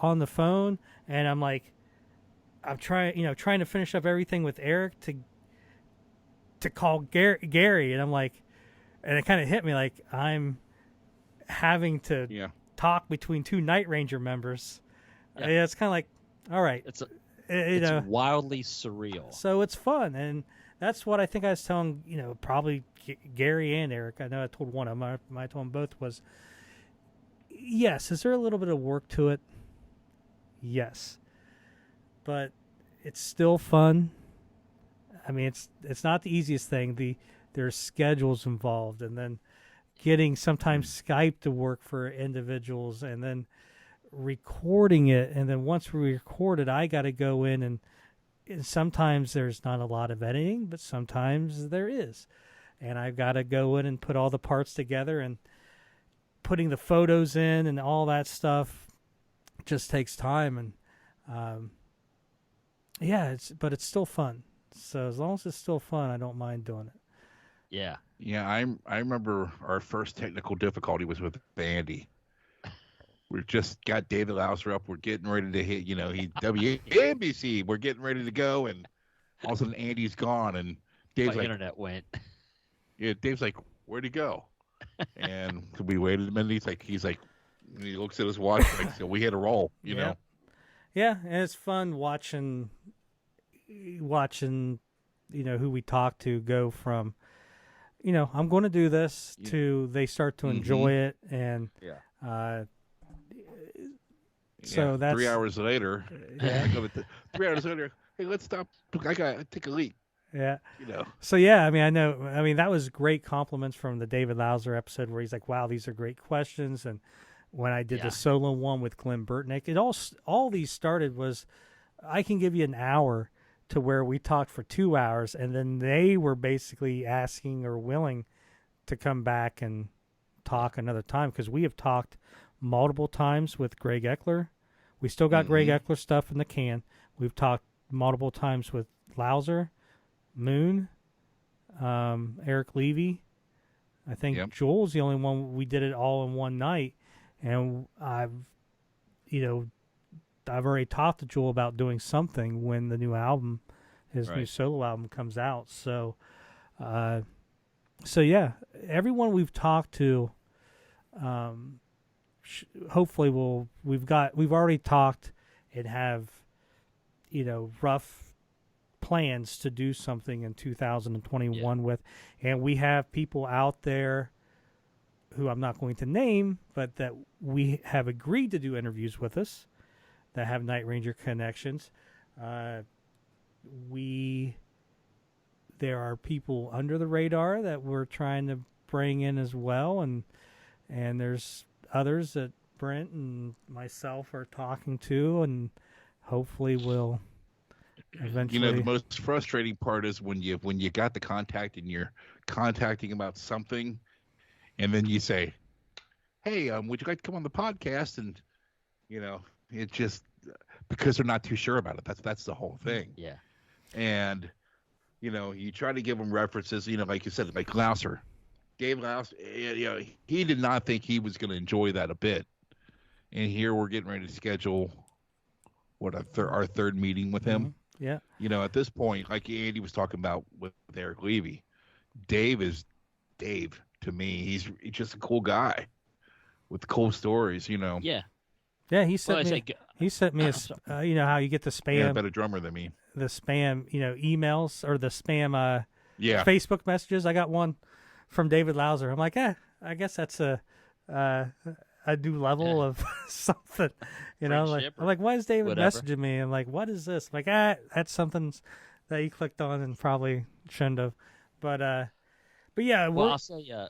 on the phone, and I'm like, I'm trying to finish up everything with Eric to call Gary, and I'm like, and it kind of hit me like I'm having to talk between 2 Night Ranger members. Yeah. It's kind of like, all right, it's wildly surreal. So it's fun, and that's what I think I was telling probably Gary and Eric. I know I told one of them. I told them both was, yes. Is there a little bit of work to it? Yes, but it's still fun. I mean, it's not the easiest thing. There's schedules involved, and then getting sometimes Skype to work for individuals, and then recording it, and then once we record it, I got to go in and sometimes there's not a lot of editing, but sometimes there is, and I've got to go in and put all the parts together, and putting the photos in and all that stuff just takes time, and but it's still fun. So as long as it's still fun, I don't mind doing it. Yeah. Yeah, I remember our first technical difficulty was with Andy. We just got David Lauser up. We're getting ready to hit, WNBC. We're getting ready to go, and all of a sudden Andy's gone, and Dave's like, internet went. Yeah, Dave's like, where'd he go? And so we waited a minute. He's like, he looks at his watch, like, so we hit a roll, you know. Yeah, and it's fun watching, who we talk to go from, I'm going to do this to they start to enjoy it, and so that's 3 hours later. I go 3 hours later. Hey, let's stop. I gotta take a leak. Yeah. So yeah, I mean, that was great compliments from the David Lauser episode where he's like, "Wow, these are great questions." And when I did the solo one with Glenn Burtnick, it all these started was, I can give you an hour to where we talked for 2 hours, and then they were basically asking or willing to come back and talk another time, because we have talked multiple times with Greg Eckler. We still got Greg Eckler stuff in the can. We've talked multiple times with Lauser, Moon, Eric Levy. I think Joel's the only one we did it all in one night, and I've already talked to Joel about doing something when the new album, his new solo album, comes out. So, yeah, everyone we've talked to, hopefully we've already talked and have, rough plans to do something in 2021 with, and we have people out there who I'm not going to name, but that we have agreed to do interviews with us that have Night Ranger connections. There are people under the radar that we're trying to bring in as well, and there's others that Brent and myself are talking to, and hopefully we'll eventually. The most frustrating part is when you got the contact and you're contacting about something, and then you say, "Hey, would you like to come on the podcast?" And it just, because they're not too sure about it. That's the whole thing. Yeah. And you try to give them references. Like you said, like Lauser, Dave Lauser. He did not think he was going to enjoy that a bit. And here we're getting ready to schedule our third meeting with him. Yeah. At this point, like Andy was talking about with Eric Levy, Dave is Dave to me. He's just a cool guy with cool stories. Yeah. Yeah, he sent me a how you get the spam. Yeah, better drummer than me. The spam, emails or the spam Facebook messages. I got one from David Lauser. I'm like, I guess that's a new level of something. I'm like, why is David messaging me? I'm like, what is this? I'm like, that's something that he clicked on and probably shouldn't have. but yeah, Well, I'll say, go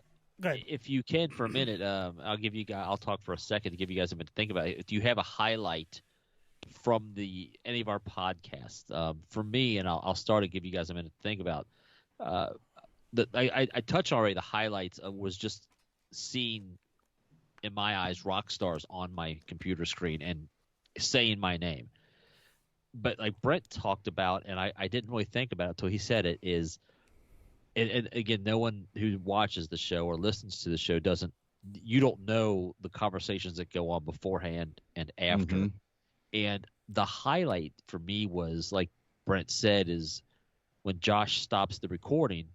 ahead. if you can for a minute, I'll give you guys. I'll talk for a second to give you guys a minute to think about it. Do you have a highlight from any of our podcasts? For me, and I'll start to give you guys a minute to think about. I touched already. The highlights was just seeing, in my eyes, rock stars on my computer screen and saying my name. But like Brent talked about, and I didn't really think about it until he said it, is, and again, no one who watches the show or listens to the show you don't know the conversations that go on beforehand and after. Mm-hmm. And the highlight for me was, like Brent said, is when Josh stops the recording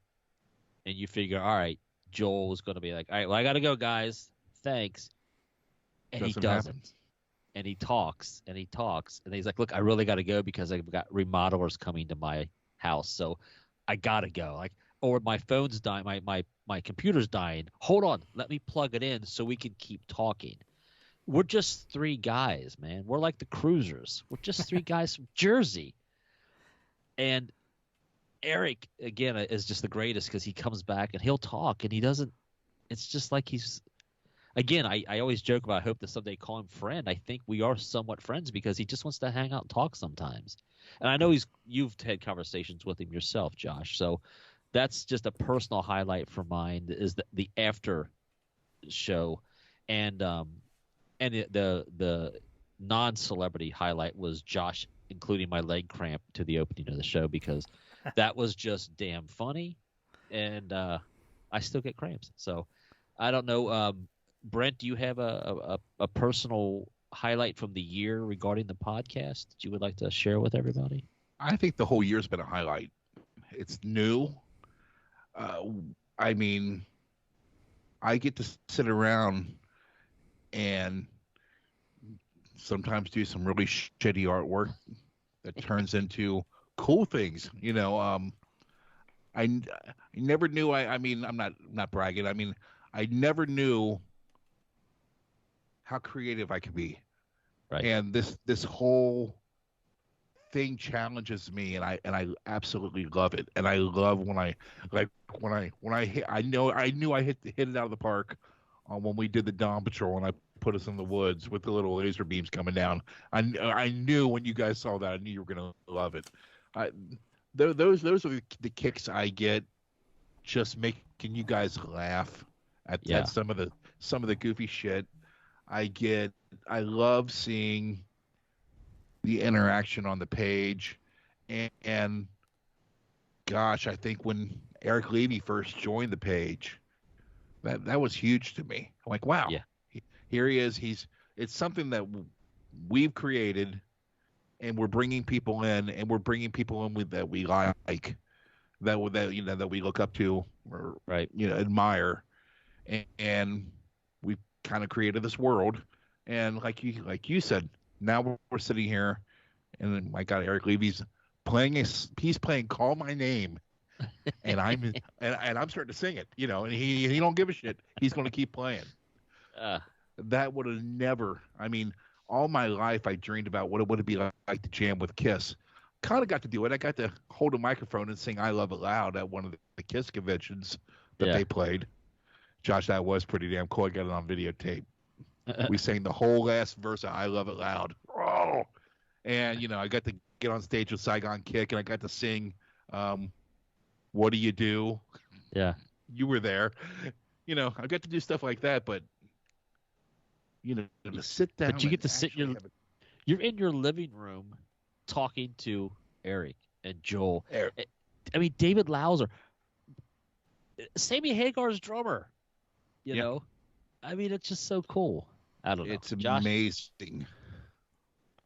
and you figure, all right, Joel is going to be like, all right, well, I got to go, guys. Thanks. And he doesn't. Happen. And he talks and he talks. And he's like, look, I really got to go because I've got remodelers coming to my house. So I got to go. Like, or my phone's dying. My computer's dying. Hold on. Let me plug it in so we can keep talking. We're just three guys, man. We're like the Cruisers. We're just three guys from Jersey. And Eric, again, is just the greatest because he comes back and he'll talk and he doesn't – it's just like he's – again, I always joke about I hope that someday call him friend. I think we are somewhat friends because he just wants to hang out and talk sometimes. And I know you've had conversations with him yourself, Josh. So that's just a personal highlight for mine is the after show. And the non-celebrity highlight was Josh including my leg cramp to the opening of the show because that was just damn funny. And I still get cramps. So I don't know. Brent, do you have a personal highlight from the year regarding the podcast that you would like to share with everybody? I think the whole year's been a highlight. It's new. I mean, I get to sit around and sometimes do some really shitty artwork that turns into cool things. You know, I never knew. I mean, I'm not bragging. I mean, I never knew how creative I could be. Right. And this whole thing challenges me, and I absolutely love it. And I love when I hit, I knew I hit it out of the park when we did the Dawn Patrol and I put us in the woods with the little laser beams coming down. I knew when you guys saw that, I knew you were gonna love it. Those are the kicks I get, just making you guys laugh at some of the goofy shit. I love seeing the interaction on the page, and gosh, I think when Eric Levy first joined the page, that was huge to me. I'm like, wow, here he is. It's something that we've created, and we're bringing people in, that we like, that we look up to, or admire, and we've kind of created this world. And like you said, now we're sitting here, and my God, Eric Levy's he's playing "Call My Name," and I'm starting to sing it, and he don't give a shit. He's going to keep playing. That would have never. I mean, all my life I dreamed about what it would be like to jam with Kiss. Kind of got to do it. I got to hold a microphone and sing "I Love It Loud" at one of the Kiss conventions that they played. Josh, that was pretty damn cool. I got it on videotape. We sang the whole last verse of "I Love It Loud." Oh! And, I got to get on stage with Saigon Kick, and I got to sing "What Do You Do?" Yeah. You were there. I got to do stuff like that, but, to sit down. But you get to sit you're in your living room talking to Eric and Joel. I mean, David Lauser, Sammy Hagar's drummer, you know? I mean, it's just so cool. I don't know. It's Josh, amazing.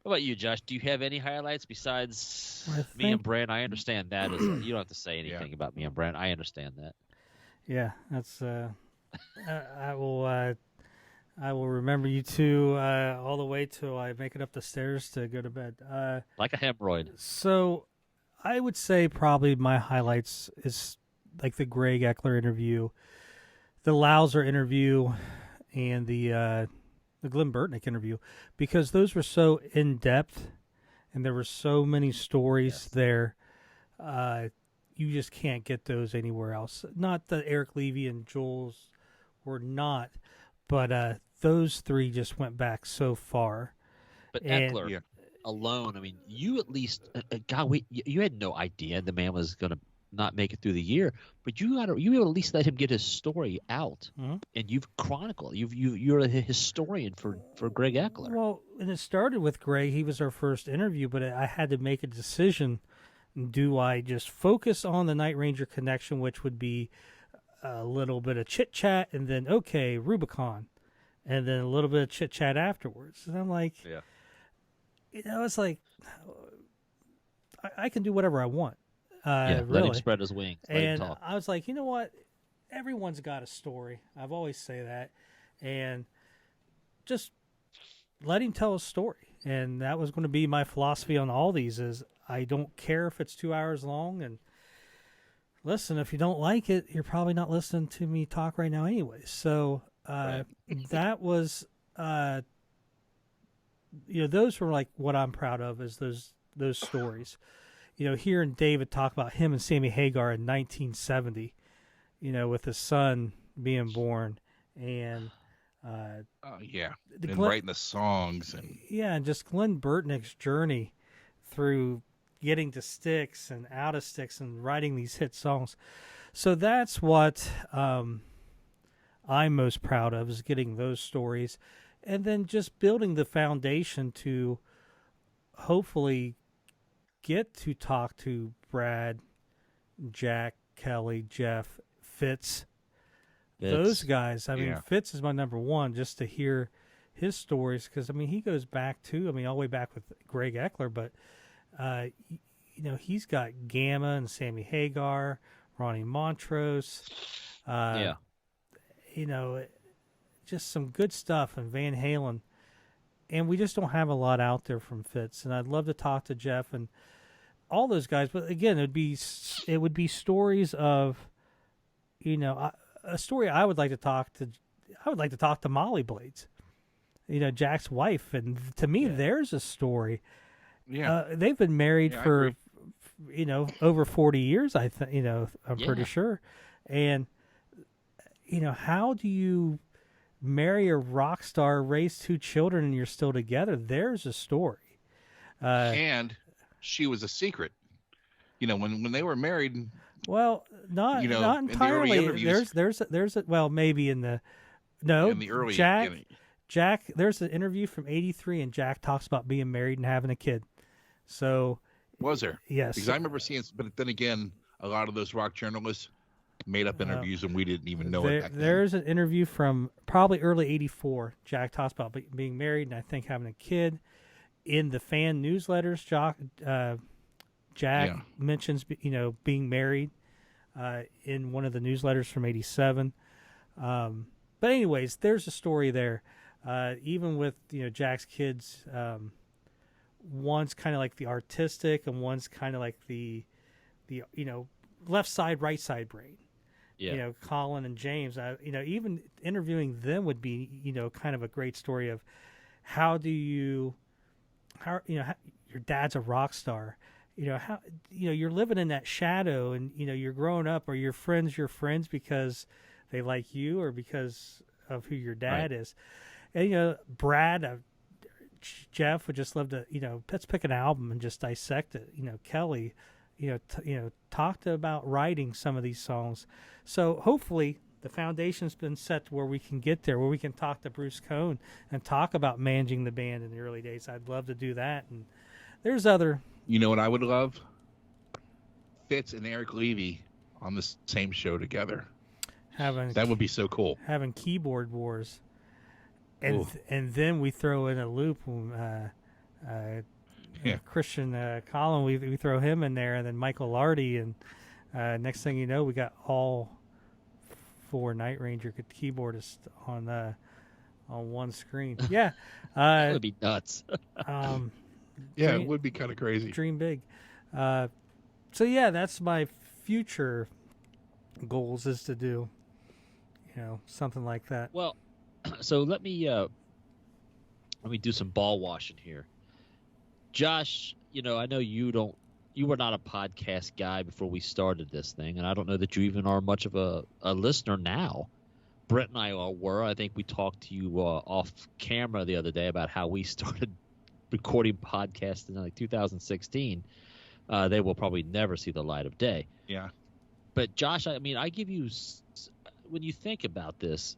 what about you, Josh? Do you have any highlights besides me and Brent? I understand that. You don't have to say anything about me and Brent. I understand that. Yeah, that's. I will remember you two all the way till I make it up the stairs to go to bed. Like a hemorrhoid. So, I would say probably my highlights is like the Greg Eckler interview, the Lauser interview, and the Glenn Burtnick interview, because those were so in depth, and there were so many stories there. you just can't get those anywhere else. Not that Eric Levy and Jules were not, but those three just went back so far. But And Eckler alone, I mean, you at least, God, you had no idea the man was going to not make it through the year, but you at least let him get his story out, and you've chronicled. You're a historian for Greg Eckler. Well, and it started with Greg. He was our first interview, but I had to make a decision. Do I just focus on the Night Ranger connection, which would be a little bit of chit chat, and then Rubicon, and then a little bit of chit chat afterwards? And I'm like, it's like I can do whatever I want. Let really. him spread his wings. Let him talk. I was like, you know what? Everyone's got a story. I've always say that, and just let him tell a story. And that was going to be my philosophy on all these. Is I don't care if it's 2 hours long. And listen, if you don't like it, you're probably not listening to me talk right now, anyway. So that was, those were like what I'm proud of, is those stories. Hearing David talk about him and Sammy Hagar in 1970, with his son being born, and and writing the songs, and just Glenn Burtnick's journey through getting to Styx and out of Styx and writing these hit songs. So that's what I'm most proud of, is getting those stories, and then just building the foundation to hopefully get to talk to Brad, Jack, Kelly, Jeff, Fitz. Those guys. I mean, Fitz is my number one, just to hear his stories, because he goes back to, all the way back with Greg Eckler, but he's got Gamma and Sammy Hagar, Ronnie Montrose, just some good stuff, and Van Halen. And we just don't have a lot out there from Fitz, and I'd love to talk to Jeff and all those guys. But again, it would be stories of, a story I would like to talk to. I would like to talk to Molly Blades, Jack's wife, and to me, there's a story. Yeah, they've been married for, over 40 years. I'm pretty sure, and how do you marry a rock star, raise two children, and you're still together? There's a story. And she was a secret. When they were married. Well, not entirely. In the there's maybe in the early Jack. There's an interview from '83, and Jack talks about being married and having a kid. So was there? Yes. Because I remember seeing, but then again, a lot of those rock journalists made up interviews, and we didn't even know it back then. There's an interview from probably early '84. Jack talks about being married and I think having a kid. In the fan newsletters, Jack mentions being married in one of the newsletters from '87. But anyways, there's a story there. Even with Jack's kids, one's kind of like the artistic, and one's kind of like the left side, right side brain. Yeah. Colin and James. Even interviewing them would be kind of a great story of how your dad's a rock star. How you're living in that shadow, and you're growing up. Are your friends because they like you, or because of who your dad is? And Brad, Jeff would just love to let's pick an album and just dissect it. Kelly, talked about writing some of these songs. So hopefully the foundation's been set to where we can get there, where we can talk to Bruce Cohn and talk about managing the band in the early days. I'd love to do that. And there's other. You know what I would love? Fitz and Eric Levy on the same show together. That would be so cool. Having keyboard wars. And then we throw in a loop. Christian Collin, we throw him in there, and then Michael Lardy, and next thing you know, we got all four Night Ranger keyboardists on one screen. Yeah, that would be nuts. It would be kind of crazy. Dream big. So yeah, that's my future goals, is to do, something like that. Well, so let me do some ball washing here. Josh, I know you don't you were not a podcast guy before we started this thing, and I don't know that you even are much of a listener now. Brent and I all were. I think we talked to you off camera the other day about how we started recording podcasts in like 2016. They will probably never see the light of day. Yeah. But Josh, I mean, I give you, when you think about this,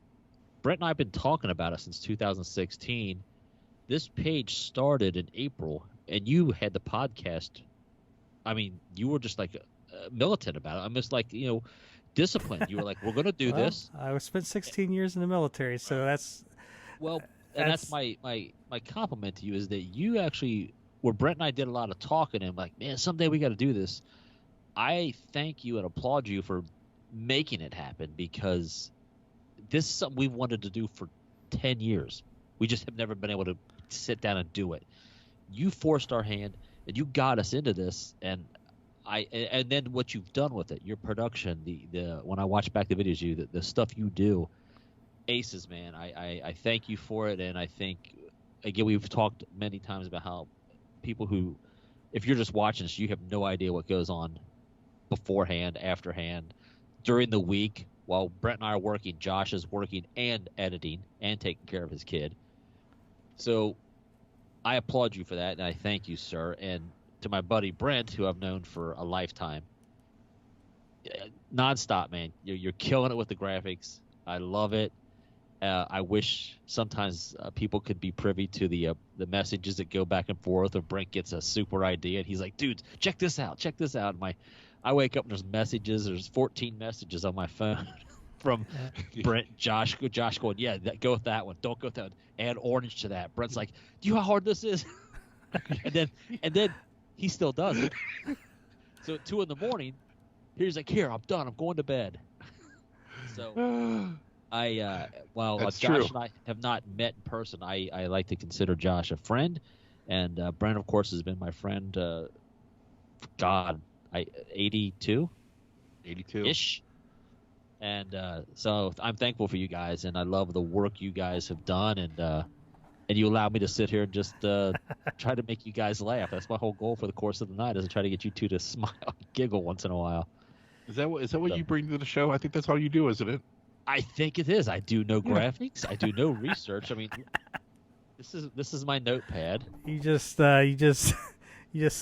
Brent and I have been talking about it since 2016. This page started in April, and you had the podcast. I mean, you were just like militant about it. I'm just like, disciplined. You were like, we're going to do this. I spent 16 years in the military, so that's that's my compliment to you is that you actually, where Brent and I did a lot of talking, and like, man, someday we got to do this. I thank you and applaud you for making it happen, because this is something we've wanted to do for 10 years. We just have never been able to sit down and do it. You forced our hand, and you got us into this, and then what you've done with it, your production, the when I watch back the videos, the stuff you do, aces, man. I thank you for it, and I think, again, we've talked many times about how people who, if you're just watching this, you have no idea what goes on beforehand, afterhand, during the week. While Brent and I are working, Josh is working and editing and taking care of his kid. So I applaud you for that, and I thank you, sir. And to my buddy Brent, who I've known for a lifetime, nonstop, man. You're killing it with the graphics. I love it. I wish sometimes people could be privy to the messages that go back and forth. Or Brent gets a super idea, and he's like, "Dude, check this out. Check this out." I wake up and there's messages. There's 14 messages on my phone from Brent, Josh going, "Yeah, go with that one. Don't go with that one. Add orange to that." Brent's like, "Do you know how hard this is?" and then he still does it. So at 2 a.m, he's like, "Here, I'm done. I'm going to bed." So while That's Josh true. and I have not met in person, I like to consider Josh a friend, and Brent, of course, has been my friend. 82 ish, and so I'm thankful for you guys, and I love the work you guys have done, and you allow me to sit here and just try to make you guys laugh. That's my whole goal for the course of the night, is to try to get you two to smile and giggle once in a while. Is that what you bring to the show? I think that's all you do, isn't it? I think it is. I do no graphics. I do no research. I mean, this is my notepad. you just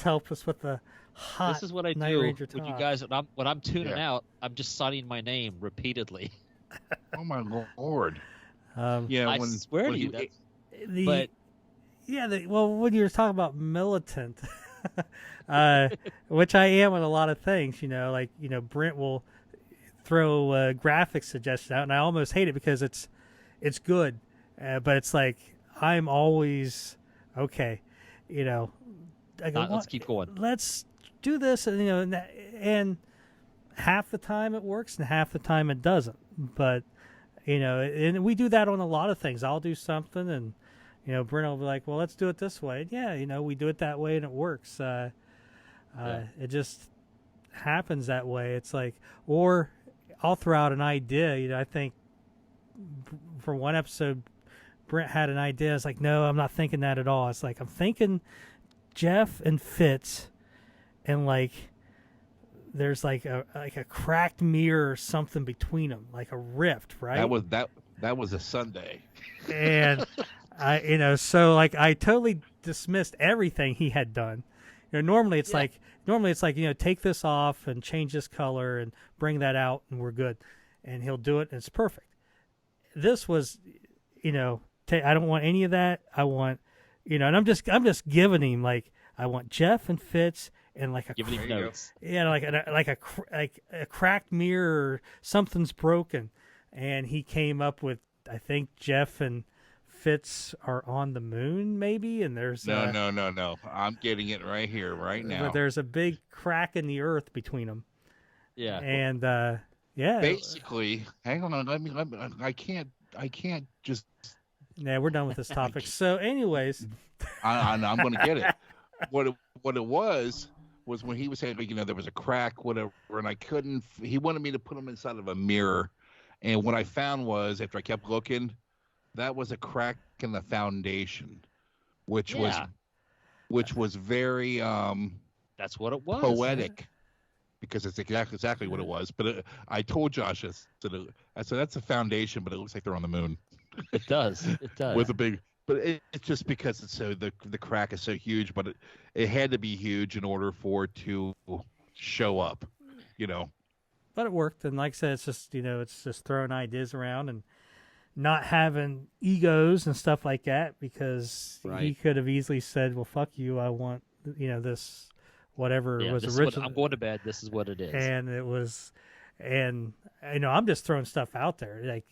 help us with the hot. This is what I Night do Ranger with you talk. guys. When I'm tuning out, I'm just signing my name repeatedly. Oh my Lord! Yeah, I swear to you. when you were talking about militant, which I am on a lot of things, Brent will throw graphic suggestions out, and I almost hate it because it's good, but it's like I'm always okay, I go, let's keep going. Let's do this, and half the time it works and half the time it doesn't. But and we do that on a lot of things. I'll do something, and Brent will be like, "Well, let's do it this way." And, yeah, we do it that way, and it works. It just happens that way. It's like, or I'll throw out an idea. I think for one episode, Brent had an idea. It's like, no, I'm not thinking that at all. It's like, I'm thinking Jeff and Fitz, and like there's like a cracked mirror or something between them, like a rift, right? That was a Sunday. And so like I totally dismissed everything he had done. Normally it's like take this off and change this color and bring that out and we're good, and he'll do it and it's perfect. This was, I don't want any of that. I want, and I'm just giving him, like, I want Jeff and Fitz and like a Giving him notes. Yeah, like a cracked mirror or something's broken, and he came up with, I think Jeff and Fitz are on the moon, maybe, and there's no. I'm getting it right here, right now. But there's a big crack in the earth between them. Yeah, and yeah. Basically, hang on. I can't just. Yeah, we're done with this topic. So, anyways, I'm going to get it. What it was when he was saying, there was a crack, whatever, and I couldn't. He wanted me to put them inside of a mirror, and what I found was, after I kept looking, that was a crack in the foundation, which was very That's what it was. poetic, because it's exactly what it was. But I told Josh, I said that's a foundation, but it looks like they're on the moon. It does. It does. With a big, but it's just because it's so the crack is so huge, but it had to be huge in order for it to show up, you know. But it worked, and like I said, it's just it's just throwing ideas around and not having egos and stuff like that, because he could have easily said, "Well, fuck you, I want this whatever was original." I'm going to bed. This is what it is. And it was, and I'm just throwing stuff out there, like.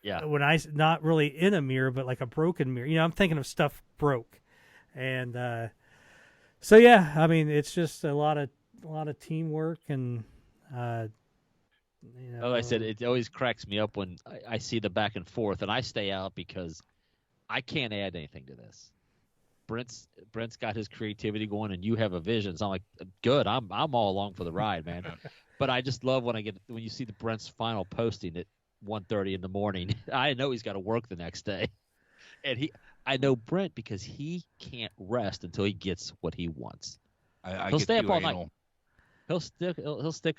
Yeah. When not really in a mirror, but like a broken mirror. I'm thinking of stuff broke, and so yeah. I mean, it's just a lot of teamwork, and Like I said, it always cracks me up when I see the back and forth, and I stay out because I can't add anything to this. Brent's got his creativity going, and you have a vision. So I'm like, good. I'm all along for the ride, man. But I just love when you see the Brent's final posting at 1:30 in the morning. I know he's got to work the next day, and I know Brent because he can't rest until he gets what he wants. He'll stay up all night. He'll stick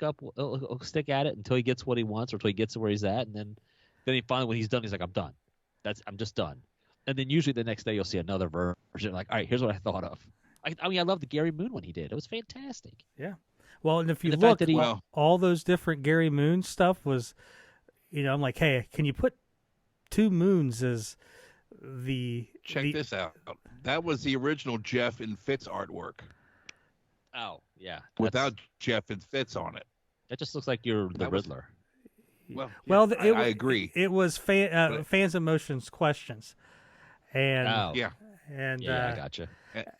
at it until he gets what he wants, or until he gets where he's at, and then he finally, when he's done, he's like, I'm done. I'm just done. And then usually the next day you'll see another version. Like, all right, here's what I thought of. I mean, I love the Gary Moon one he did. It was fantastic. Yeah. Well, and if you look, all those different Gary Moon stuff was. I'm like, hey, can you put 2 moons as the... Check this out. That was the original Jeff and Fitz artwork. Oh, yeah. Without Jeff and Fitz on it. That just looks like you're the Riddler. I agree. It was Fans Emotions Questions. And yeah. And I gotcha.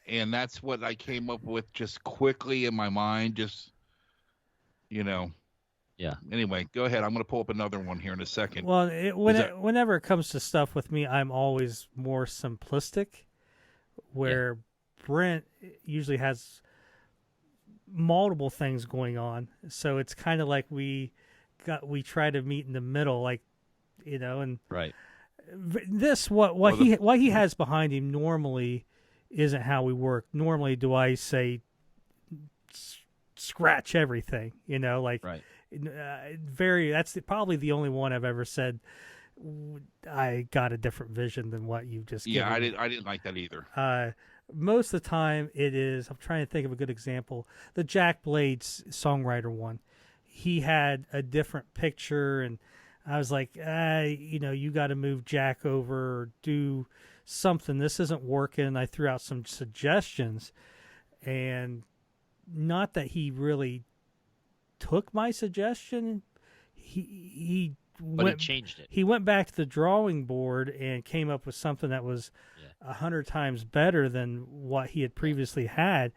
And that's what I came up with just quickly in my mind, just, Yeah. Anyway, go ahead. I'm going to pull up another one here in a second. Well, whenever it comes to stuff with me, I'm always more simplistic, where Brent usually has multiple things going on. So it's kind of like we try to meet in the middle, like, and right. This what he has behind him normally isn't how we work. Normally, do I say scratch everything? Like. Right. That's probably the only one I've ever said I got a different vision than what you've just given. I didn't like that either. Most of the time it is, I'm trying to think of a good example, the Jack Blades songwriter one. He had a different picture, and I was like, you got to move Jack over or do something. This isn't working. I threw out some suggestions, and not that he really took my suggestion. He changed it. He went back to the drawing board and came up with something that was 100 times better than what he had previously had,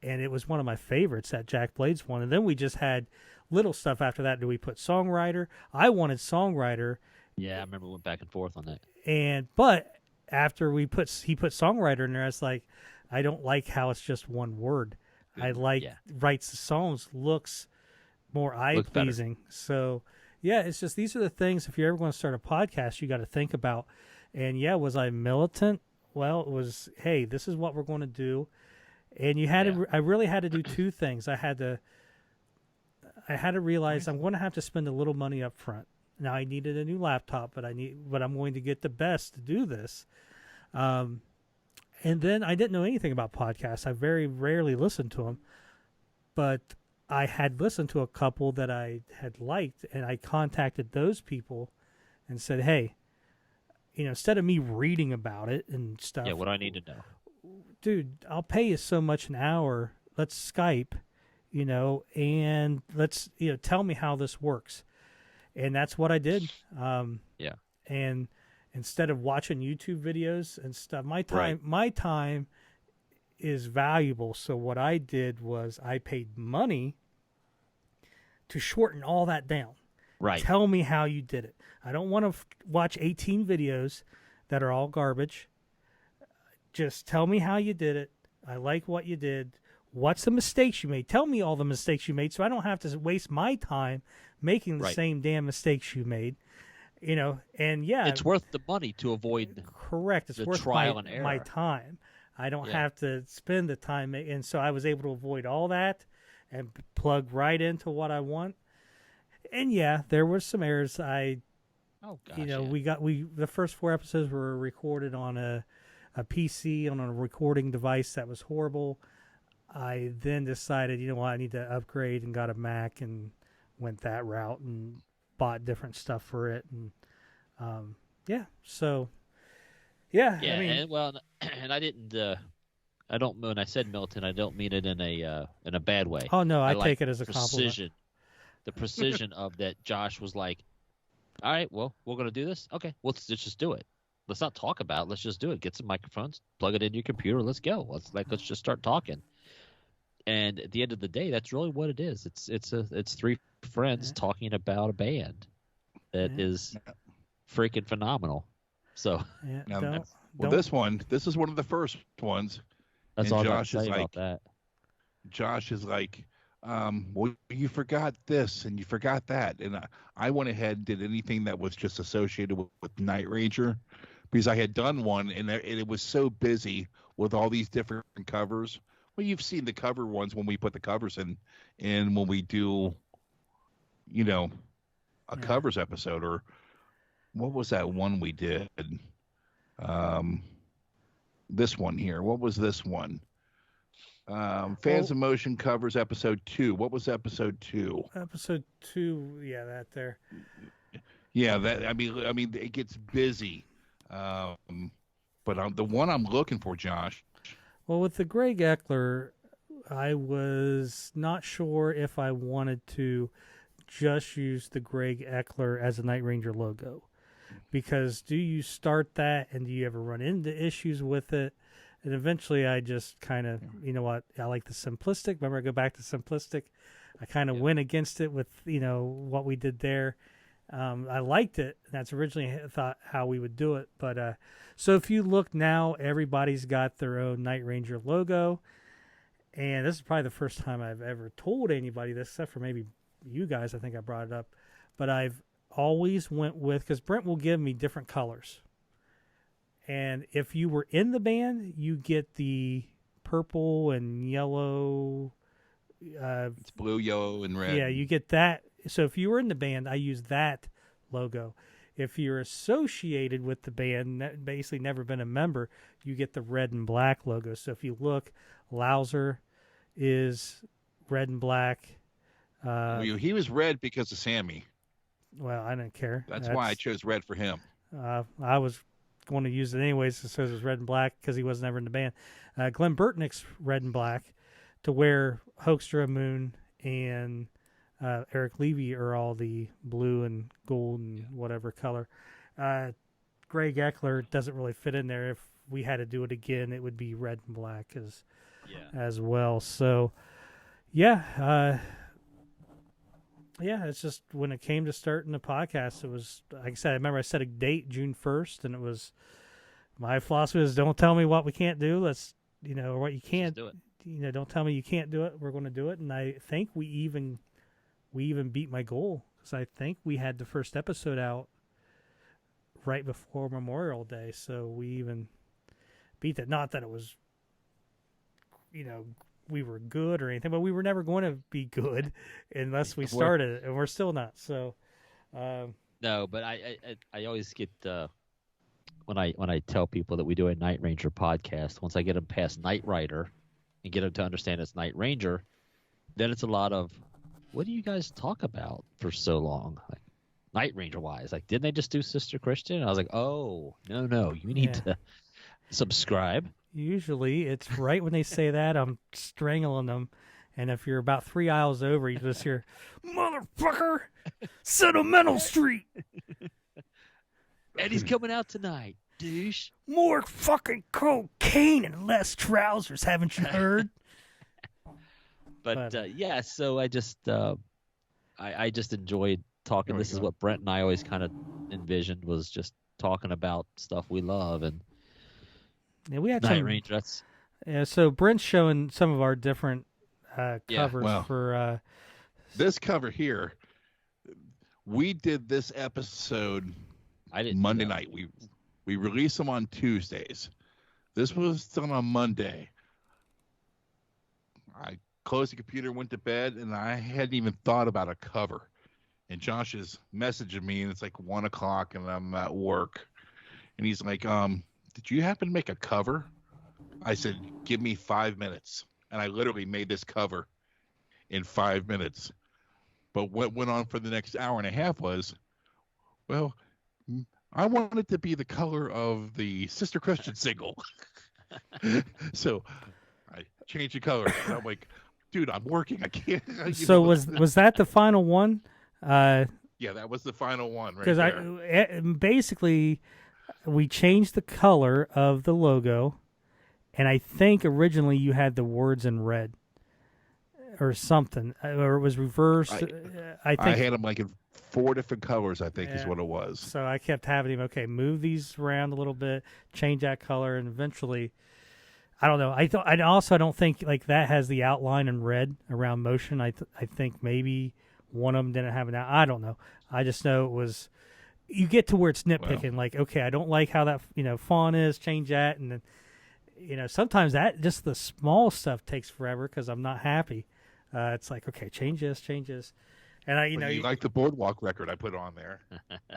and it was one of my favorites, that Jack Blades one. And then we just had little stuff after that. Do we put songwriter? I wanted songwriter. Yeah, I remember we went back and forth on that. But after he put songwriter in there, I was like, I don't like how it's just one word. I like writes the songs, looks more eye-pleasing. So, it's just, these are the things, if you're ever going to start a podcast, you got to think about. And, was I militant? Well, it was, hey, this is what we're going to do. And I really had to do 2 things. I had to realize I'm going to have to spend a little money up front. Now, I needed a new laptop, but I'm going to get the best to do this. And then I didn't know anything about podcasts. I very rarely listened to them. But I had listened to a couple that I had liked, and I contacted those people and said, hey, instead of me reading about it and stuff. Yeah, what do I need to know? Dude, I'll pay you so much an hour. Let's Skype, and let's, tell me how this works. And that's what I did. And instead of watching YouTube videos and stuff, my time is valuable. So what I did was I paid money to shorten all that down. Right. Tell me how you did it. I don't want to watch 18 videos that are all garbage. Just tell me how you did it. I like what you did. What's the mistakes you made? Tell me all the mistakes you made so I don't have to waste my time making the same damn mistakes you made. And it's worth the money to avoid correct. It's worth trial and error. my time. I don't Yeah. have to spend the time, and so I was able to avoid all that and plug right into what I want. And yeah, there were some errors. Oh gosh. Yeah. We the first 4 episodes were recorded on a PC on a recording device that was horrible. I then decided, you know what, I need to upgrade and got a Mac and went that route and bought different stuff for it. And so yeah, Yeah. I mean, and I didn't. I don't. When I said Milton, I don't mean it in a bad way. oh no, I like take it as a compliment. precision. The precision of that. Josh was like, "All right, well, we're gonna do this. Okay, well, let's just do it. Let's not talk about it. Let's just do it. Get some microphones, plug it into your computer. Let's go. Let's just start talking." And at the end of the day, that's really what it is. It's 3 friends talking about a band that is freaking phenomenal. So Yeah, Now, don't, this is one of the first ones. that's And all I got Josh to is say like- about that. Josh is like, well, you forgot this and you forgot that. And I went ahead and did anything that was just associated with Night Ranger because I had done one and it was so busy with all these different covers. Well, you've seen the cover ones when we put the covers in and when we do, a covers episode, or what was that one we did? This one here. What was this one? Fans of Motion covers episode 2. What was episode 2? Episode 2, yeah, that there. Yeah, that I mean, it gets busy. But the one I'm looking for, Josh. Well, with the Greg Eckler, I was not sure if I wanted to just use the Greg Eckler as a Night Ranger logo. Because do you start that and do you ever run into issues with it? And eventually I just kind of, you know what, I like the simplistic. Remember, I go back to simplistic. I kind of went against it with, what we did there. I liked it. That's originally thought how we would do it. But so if you look now, everybody's got their own Night Ranger logo. And this is probably the first time I've ever told anybody this, except for maybe you guys. I think I brought it up. But I've always went with, because Brent will give me different colors. And if you were in the band, you get the purple and yellow. It's blue, yellow, and red. Yeah, you get that. So if you were in the band, I use that logo. If you're associated with the band, basically never been a member, you get the red and black logo. So if you look, Louser is red and black. He was red because of Sammy. Well, I didn't care. That's why I chose red for him. I was going to use it anyways, so it was red and black because he was never in the band. Glenn Burtnick's red and black, to where Hoekstra, Moon, and Eric Levy are all the blue and gold and whatever color. Greg Eckler doesn't really fit in there. If we had to do it again, it would be red and black as well. So, yeah, it's just when it came to starting the podcast, it was, like I said, I remember I set a date, June 1st, and it was, my philosophy is don't tell me what we can't do. Let's, or what you can't do it. Don't tell me you can't do it. We're going to do it. And I think we even beat my goal, because I think we had the first episode out right before Memorial Day. So we even beat that. Not that it was, we were good or anything, but we were never going to be good unless we started it, and we're still not. So, no, but I always get when I tell people that we do a Night Ranger podcast. Once I get them past Night Rider and get them to understand it's Night Ranger, then it's a lot of, what do you guys talk about for so long, like Night Ranger wise? Like, didn't they just do Sister Christian? And I was like, oh no, you need to subscribe. Usually it's right when they say that, I'm strangling them. And if you're about 3 aisles over, you just hear, motherfucker, Sentimental Street. And he's coming out tonight, douche. More fucking cocaine and less trousers, haven't you heard? But so I just I just enjoyed talking. This is what Brent and I always kind of envisioned, was just talking about stuff we love. And yeah, we had Night some Ranger. That's so Brent's showing some of our different covers for this cover here. We did this episode Monday night. We release them on Tuesdays. This was done on Monday. I closed the computer, went to bed, and I hadn't even thought about a cover. And Josh is messaging me, and it's like 1 o'clock, and I'm at work. And he's like, did you happen to make a cover? I said, give me 5 minutes. And I literally made this cover in 5 minutes. But what went on for the next hour and a half was, well, I want it to be the color of the Sister Christian single. So I changed the color. And I'm like, dude, I'm working. I can't. So was that the final one? Yeah, that was the final one right there. Because basically we changed the color of the logo, and I think originally you had the words in red or something, or it was reversed. I think I had them like in 4 different colors, I think is what it was. So I kept having him, okay, move these around a little bit, change that color, and eventually, I don't know. I don't think like that has the outline in red around motion. I think maybe one of them didn't have an out. I don't know. I just know it was. You get to where it's nitpicking, like, okay, I don't like how that font is. Change that, and then sometimes that just the small stuff takes forever because I'm not happy. It's like, okay, change this, and you like the boardwalk record I put on there.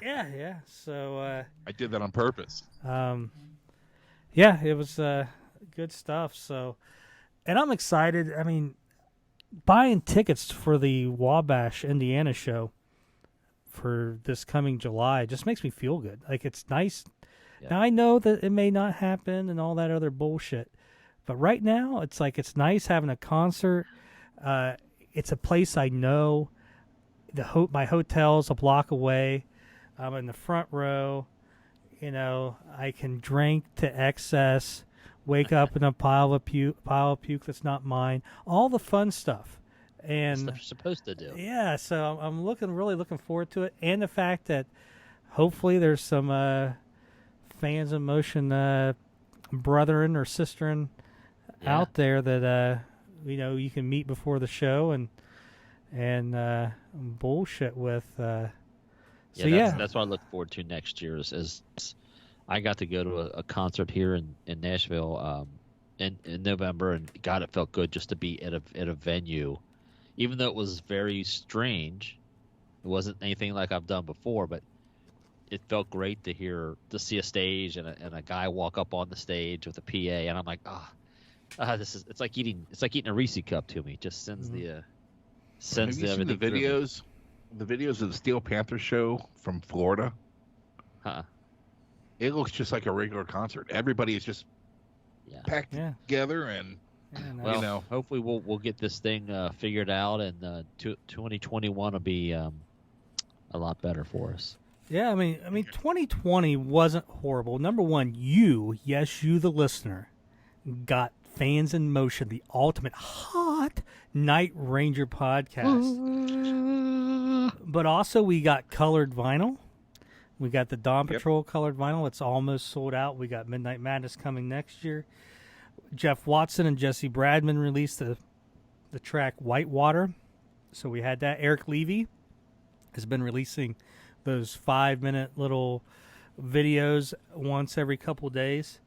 Yeah. So I did that on purpose. Yeah, it was good stuff. So, and I'm excited. I mean, buying tickets for the Wabash, Indiana show for this coming July just makes me feel good. Like, it's nice. Yeah. Now I know that it may not happen and all that other bullshit, but right now it's like it's nice having a concert. It's a place I know. My hotel's a block away. I'm in the front row. I can drink to excess, wake up in a pile of puke that's not mine. All the fun stuff. And stuff you're supposed to do. Yeah, so I'm really looking forward to it, and the fact that hopefully there's some fans in motion, brethren or sisterin out there that you can meet before the show and bullshit with. That's what I look forward to next year. Is I got to go to a concert here in Nashville in November, and God, it felt good just to be at a venue, even though it was very strange. It wasn't anything like I've done before, but it felt great to see a stage and a guy walk up on the stage with a PA, and I'm like, it's like eating a Reese cup to me. It just sends Have you seen the videos? The videos of the Steel Panther show from Florida. It looks just like a regular concert. Everybody is just packed together, and hopefully we'll get this thing figured out, and 2021 will be a lot better for us. Yeah, I mean, 2020 wasn't horrible. Number one, you the listener, got Fans in Motion, the ultimate hot Night Ranger podcast. But also we got colored vinyl. We got the Dawn Patrol colored vinyl. It's almost sold out. We got Midnight Madness coming next year. Jeff Watson and Jesse Bradman released the track Whitewater. So we had that. Eric Levy has been releasing those 5-minute little videos once every couple of days.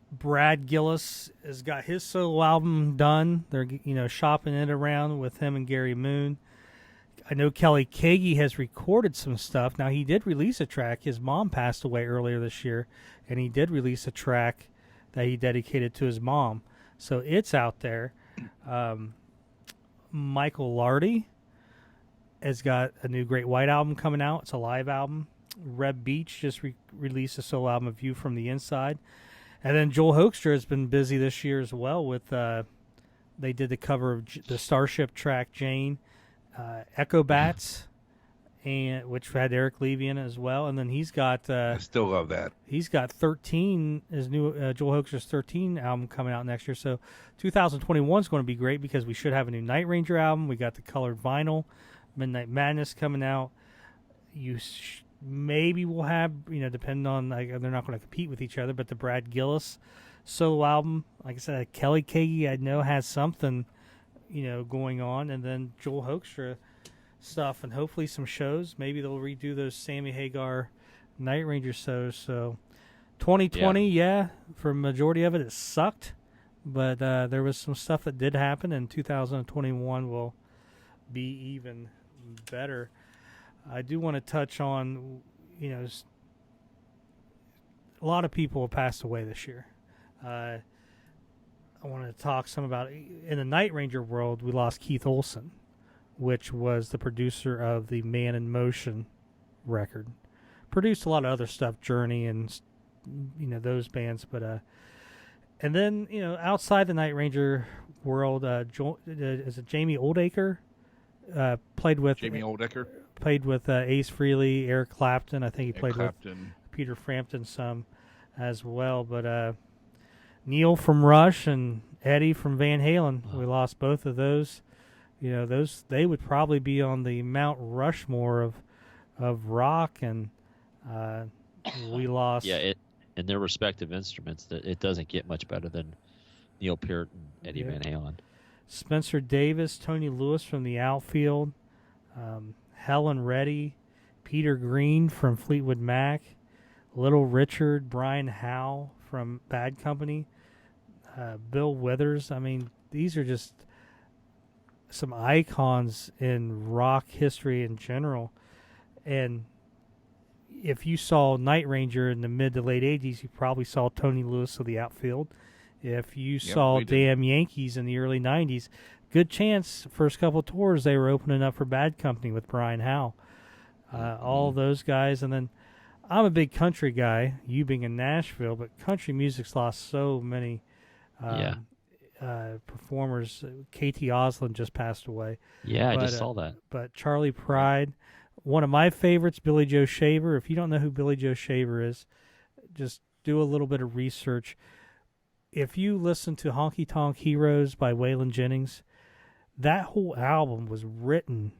Brad Gillis has got his solo album done. They're shopping it around with him and Gary Moon. I know Kelly Kagi has recorded some stuff. Now, he did release a track. His mom passed away earlier this year, and he did release a track that he dedicated to his mom. So it's out there. Michael Lardy has got a new Great White album coming out. It's a live album. Reb Beach just released a solo album, View from the Inside. And then Joel Hoekstra has been busy this year as well with they did the cover of the Starship track Jane, Echo Bats, and which had Eric Levy in it as well. And then he's got I still love that. He's got 13, his new Joel Hoekstra's 13 album coming out next year. So 2021 is going to be great because we should have a new Night Ranger album. We got the colored vinyl, Midnight Madness coming out. Maybe we'll have, depending on, they're not going to compete with each other, but the Brad Gillis solo album, like I said, Kelly Kagi, I know, has something, going on, and then Joel Hoekstra stuff, and hopefully some shows. Maybe they'll redo those Sammy Hagar Night Ranger shows. So 2020, yeah, for majority of it, it sucked. But there was some stuff that did happen, and 2021 will be even better. I do want to touch on, a lot of people have passed away this year. I want to talk some about, in the Night Ranger world, we lost Keith Olsen, which was the producer of the Man in Motion record. Produced a lot of other stuff, Journey and, those bands. But, and then, outside the Night Ranger world, is it Jamie Oldacre? Played with Jamie Oldacre. Played with Ace Frehley, Eric Clapton. I think he played with Clapton. Peter Frampton some as well. But Neil from Rush and Eddie from Van Halen, we lost both of those. They would probably be on the Mount Rushmore of rock, and we lost. Yeah, in their respective instruments, it doesn't get much better than Neil Peart and Eddie Van Halen. Spencer Davis, Tony Lewis from the outfield, Helen Reddy, Peter Green from Fleetwood Mac, Little Richard, Brian Howe from Bad Company, Bill Withers. I mean, these are just some icons in rock history in general. And if you saw Night Ranger in the mid to late 80s, you probably saw Tony Lewis of the outfield. If you saw Damn Yankees in the early 90s, good chance first couple tours they were opening up for Bad Company with Brian Howe. All those guys. And then I'm a big country guy, you being in Nashville, but country music's lost so many performers. Katie Osland just passed away. Yeah, I just saw that. But Charlie Pride, one of my favorites, Billy Joe Shaver. If you don't know who Billy Joe Shaver is, just do a little bit of research. If you listen to Honky Tonk Heroes by Waylon Jennings, that whole album was written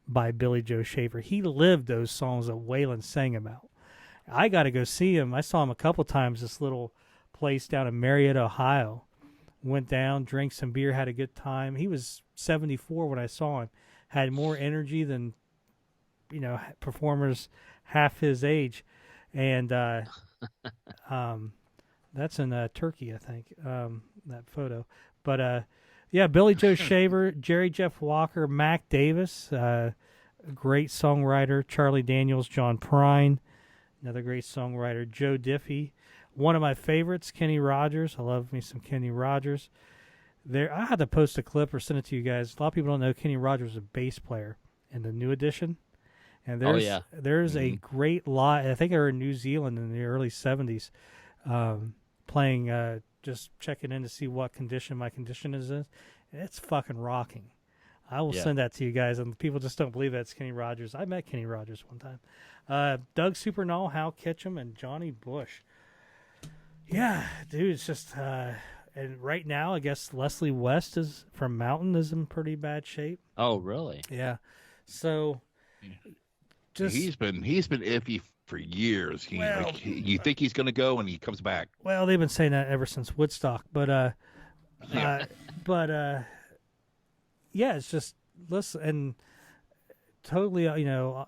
by Billy Joe Shaver. He lived those songs that Waylon sang about. I got to go see him. I saw him a couple times, this little place down in Marietta, Ohio. Went down, drank some beer, had a good time. He was 74 when I saw him. Had more energy than, performers half his age. And that's in Turkey, I think, that photo. But, Billy Joe Shaver, Jerry Jeff Walker, Mac Davis, great songwriter, Charlie Daniels, John Prine, another great songwriter, Joe Diffie. One of my favorites, Kenny Rogers. I love me some Kenny Rogers. I had to post a clip or send it to you guys. A lot of people don't know Kenny Rogers was a bass player in the New Edition. And there's a great lot. I think they were in New Zealand in the early 70s, playing, just checking in to see what condition my condition is in. And it's fucking rocking. I will send that to you guys, and people just don't believe that's Kenny Rogers. I met Kenny Rogers one time. Doug Supernall, Hal Ketchum, and Johnny Bush. Yeah, dude, it's just... and right now, I guess Leslie West from Mountain is in pretty bad shape. Oh, really? Yeah. So... he's been iffy for years. You think he's going to go, and he comes back. Well, they've been saying that ever since Woodstock, but it's just listen and totally,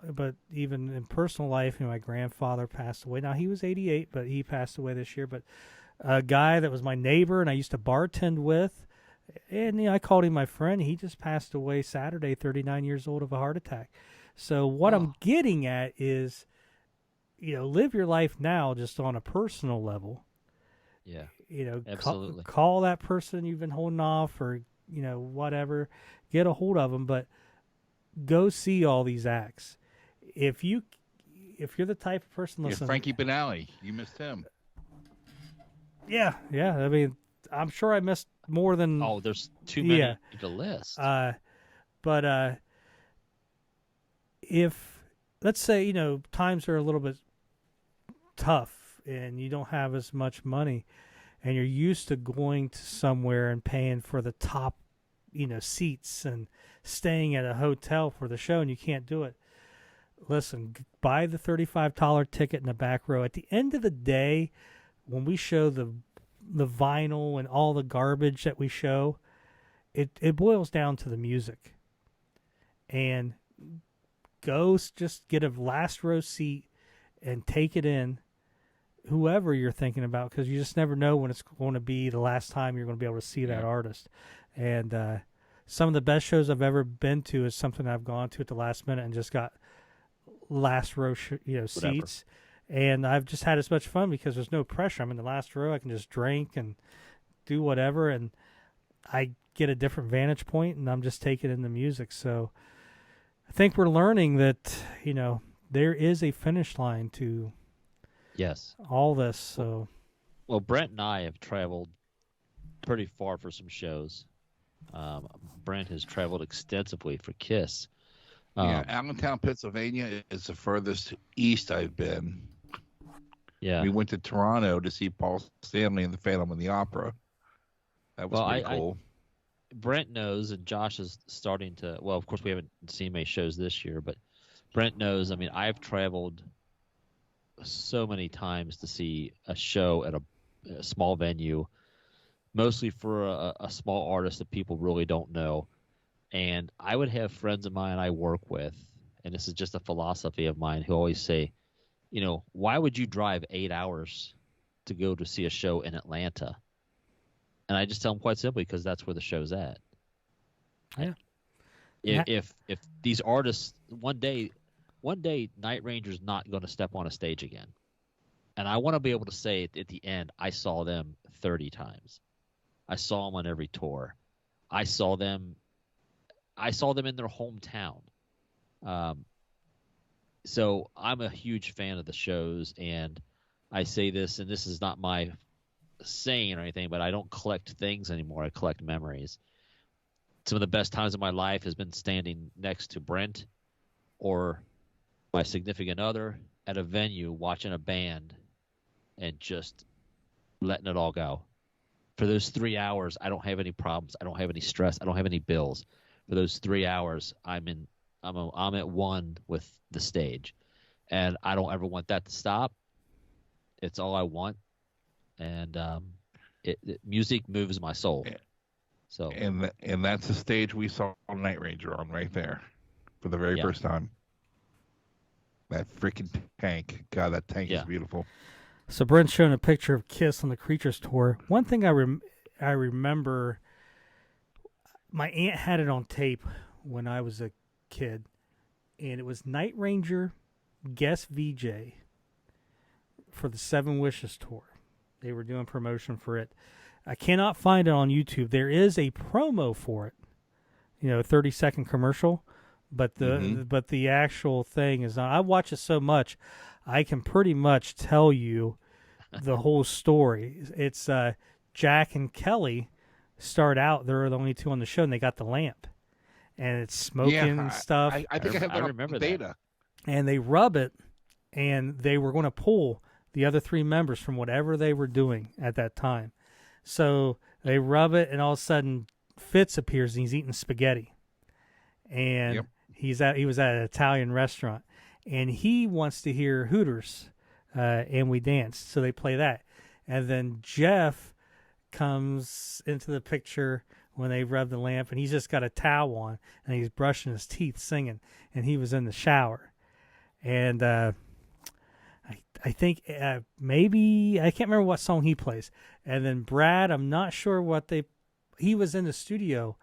But even in personal life, my grandfather passed away. Now he was 88, but he passed away this year. But a guy that was my neighbor and I used to bartend with, and I called him my friend. He just passed away Saturday, 39 years old of a heart attack. So what I'm getting at is, live your life now just on a personal level. Yeah. Absolutely. Call that person you've been holding off or, whatever. Get a hold of them, but go see all these acts. If you're the type of person listening... Frankie Benali, you missed him. Yeah. I mean, I'm sure I missed more than... Oh, there's too many to list. But if, let's say, times are a little bit tough and you don't have as much money and you're used to going to somewhere and paying for the top, seats and staying at a hotel for the show and you can't do it. Listen, buy the $35 ticket in the back row. At the end of the day, when we show the vinyl and all the garbage that we show, it boils down to the music. And go just get a last row seat and take it in. whoever you're thinking about, because you just never know when it's going to be the last time you're going to be able to see that artist. And some of the best shows I've ever been to is something I've gone to at the last minute and just got last row seats. And I've just had as much fun because there's no pressure. I'm in the last row. I can just drink and do whatever, and I get a different vantage point, and I'm just taking in the music. So I think we're learning that, there is a finish line to all this. So, well, Brent and I have traveled pretty far for some shows. Brent has traveled extensively for Kiss. Allentown, Pennsylvania is the furthest east I've been. Yeah, we went to Toronto to see Paul Stanley and the Phantom of the Opera. That was pretty cool. Brent knows, and Josh is starting to. Well, of course, we haven't seen many shows this year, but Brent knows. I mean, I've traveled so many times to see a show at a small venue, mostly for a small artist that people really don't know. And I would have friends of mine I work with, and this is just a philosophy of mine, who always say, why would you drive 8 hours to go to see a show in Atlanta? And I just tell them quite simply, because that's where the show's at. Yeah. If these artists one day Night Ranger's not going to step on a stage again, and I want to be able to say at the end, I saw them 30 times. I saw them on every tour. I saw them in their hometown. So I'm a huge fan of the shows, and I say this, and this is not my saying or anything, but I don't collect things anymore. I collect memories. Some of the best times of my life has been standing next to Brent or my significant other at a venue watching a band and just letting it all go. For those 3 hours, I don't have any problems. I don't have any stress. I don't have any bills. For those 3 hours, I'm at one with the stage, and I don't ever want that to stop. It's all I want, and music moves my soul. So and that's the stage we saw Night Ranger on right there for the very first time. That freaking tank, God, that tank is beautiful. So Brent's showing a picture of Kiss on the Creatures tour. One thing I remember, my aunt had it on tape when I was a kid, and it was Night Ranger guest VJ for the Seven Wishes tour. They were doing promotion for it. I cannot find it on YouTube. There is a promo for it, a 30-second commercial, but the actual thing is not. I watch it so much, I can pretty much tell you the whole story. It's Jack and Kelly start out. They're the only two on the show, and they got the lamp, and it's smoking and stuff. I think I remember that. And they rub it, and they were going to pull the other three members from whatever they were doing at that time. So they rub it, and all of a sudden Fitz appears, and he's eating spaghetti. And he was at an Italian restaurant, and he wants to hear Hooters, and we danced. So they play that. And then Jeff comes into the picture when they rub the lamp, and he's just got a towel on, and he's brushing his teeth singing, and he was in the shower. And I think maybe, I can't remember what song he plays. And then Brad, I'm not sure he was in the studio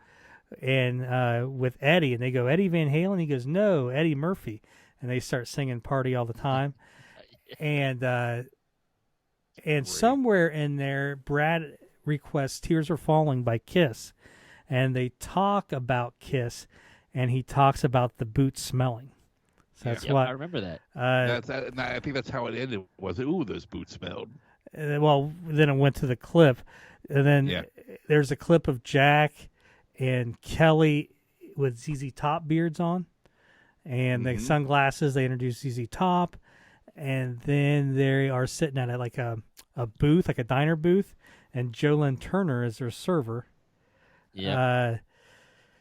and with Eddie, and they go, Eddie Van Halen? He goes, no, Eddie Murphy. And they start singing Party All the Time. And somewhere in there, Brad requests Tears Are Falling by Kiss. And they talk about Kiss, and he talks about the boots smelling. So that's what I remember that. I think that's how it ended. Was it? Ooh, those boots smelled. Well, then it went to the clip, and then there's a clip of Jack and Kelly with ZZ Top beards on, and the sunglasses. They introduce ZZ Top, and then they are sitting at like a booth, like a diner booth, and Jolyn Turner is their server. Yeah.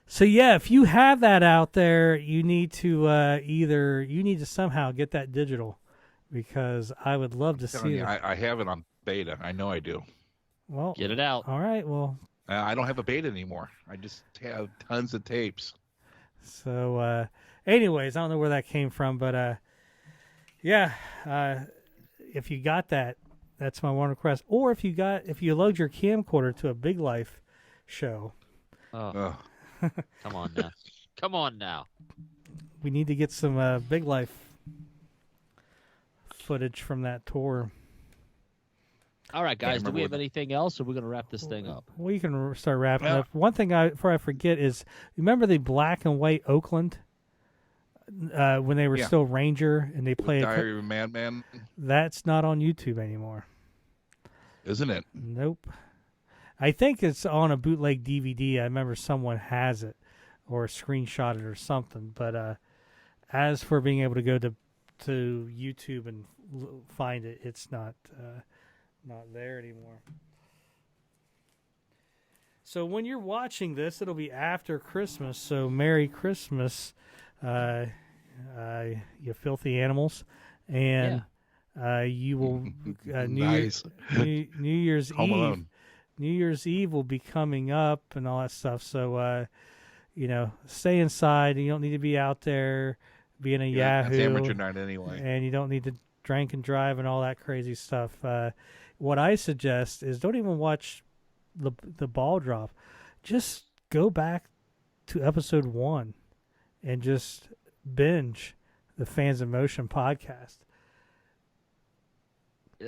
So if you have that out there, you need to somehow get that digital, because I would love to see it. I have it on beta. I know I do. Well, get it out. All right. Well, I don't have a beta anymore. I just have tons of tapes. So, anyways, I don't know where that came from, but if you got that, That's my one request. Or if you load your camcorder to a Big Life show, Oh, come on now. Come on now. we need to get some Big Life footage from that tour. All right, guys. Do we have anything else, or are we going to wrap this thing up? We can start wrapping up. One thing before I forget is, remember the black and white Oakland when they were still Ranger and they played Diary of a Madman? That's not on YouTube anymore. Isn't it? Nope. I think it's on a bootleg DVD. I remember someone has it or screenshot it or something. But as for being able to go to YouTube and find it, it's not there anymore. So when you're watching this, it'll be after Christmas. So Merry Christmas, you filthy animals, and you will Nice. New Year's Home Eve. Alone. New Year's Eve will be coming up and all that stuff. So stay inside. You don't need to be out there being a Yahoo. It's amateur night anyway. And you don't need to drink and drive and all that crazy stuff. What I suggest is don't even watch the ball drop. Just go back to episode 1 and just binge the Fans in Motion podcast.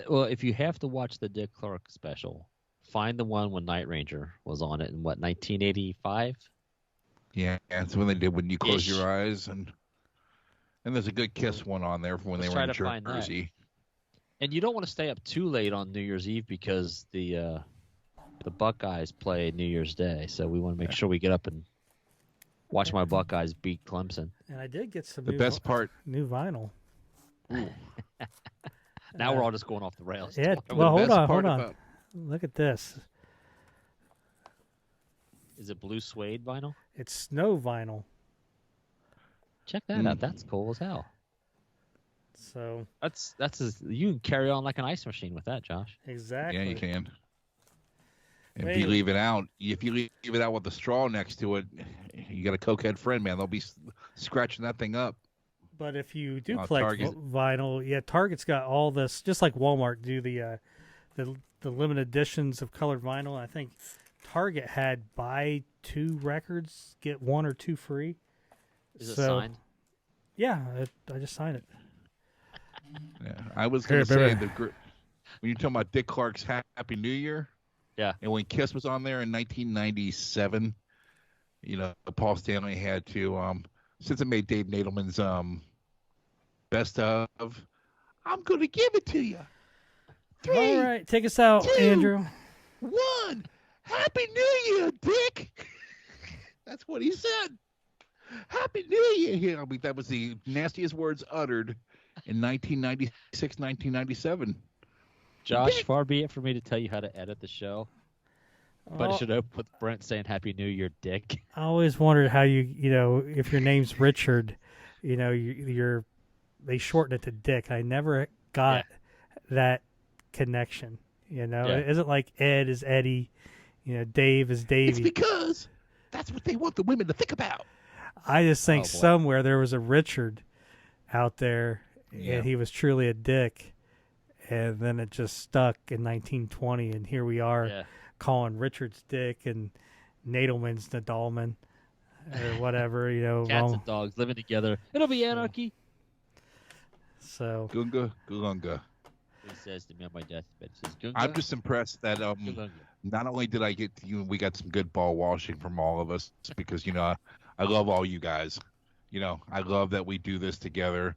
Well, if you have to watch the Dick Clark special, find the one when Night Ranger was on it in 1985? Yeah, that's when they did When You Close Ish. Your Eyes, and there's a good Kiss one on there from when Let's they were try in to find Jersey. And you don't want to stay up too late on New Year's Eve because the Buckeyes play New Year's Day, so we want to make sure we get up and watch my Buckeyes beat Clemson. And I did get some The best part. new vinyl. Now we're all just going off the rails. Yeah. The Well, hold best on. part about- Look at this. Is it blue suede vinyl? It's snow vinyl. Check that out. That's cool as hell. So You can carry on like an ice machine with that, Josh. exactly. Yeah, you can. And if Wait. you leave it out, with the straw next to it, you got a cokehead friend, man. They'll be scratching that thing up. But if you do On collect Target. vinyl, Target's got all this, just like Walmart do the limited editions of colored vinyl. I think Target had buy 2 records, get 1 or 2 free. Is it So- signed? Yeah, I just signed it. Yeah, I was going to Here, say baby. when you're talking about Dick Clark's Happy New Year, Yeah. and when Kiss was on there in 1997, Paul Stanley had to, since it made Dave Nadelman's best of, I'm going to give it to you. 3, All right, take us out, 2, Andrew. 1. Happy New Year, Dick. That's what he said. Happy New Year. I mean, that was the nastiest words uttered in 1996, 1997. Josh, far be it for me to tell you how to edit the show, but Oh, it should open with Brent saying Happy New Year, Dick. I always wondered how if your name's Richard, they shorten it to Dick. I never got that connection. It isn't like Ed is Eddie, Dave is Davey. It's because that's what they want the women to think about. I just think Oh, boy. somewhere there was a Richard out there, Yeah. and he was truly a dick, and then it just stuck in 1920, and here we are Yeah. calling Richard's Dick and Nadelman's Nadelman or whatever, Cats and dogs living together. It'll be anarchy. So Gunga, gunga. He says to me on my deathbed. He says, Gunga, I'm just impressed that Gunga. not only did I get you, we got some good ball washing from all of us because I love all you guys. I love that we do this together.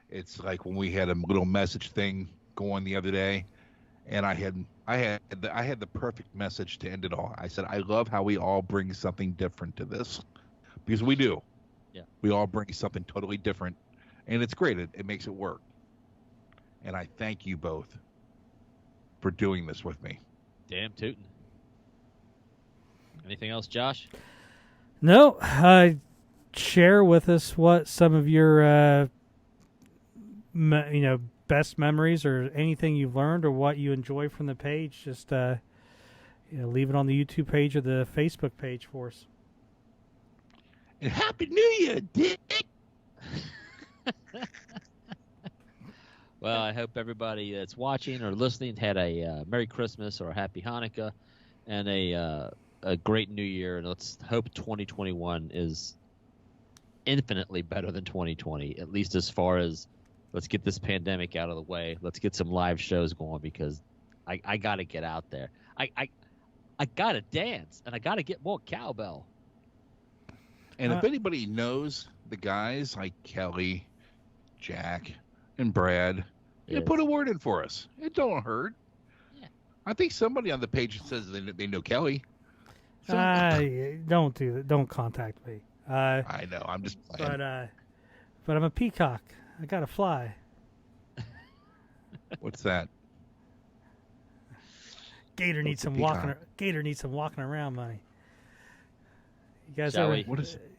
It's like when we had a little message thing going the other day, and I had the perfect message to end it all. I said, I love how we all bring something different to this, because we do. Yeah. We all bring something totally different, and it's great. It makes it work. And I thank you both for doing this with me. Damn tootin'. Anything else, Josh? no, share with us what some of your best memories or anything you've learned or what you enjoy from the page. Just leave it on the YouTube page or the Facebook page for us. And Happy New Year, Dick! Well, I hope everybody that's watching or listening had a Merry Christmas or a Happy Hanukkah and a great New Year. And let's hope 2021 is infinitely better than 2020, at least as far as let's get this pandemic out of the way. Let's get some live shows going because I got to get out there. I got to dance, and I got to get more cowbell. And if anybody knows the guys like Kelly, Jack, and Brad, put a word in for us. It don't hurt. Yeah. I think somebody on the page says they know Kelly. So, Don't do that. Don't contact me. I know. I'm just playing. But I'm a peacock. I gotta fly. What's that? Gator needs some walking. Gator needs some walking around money. You guys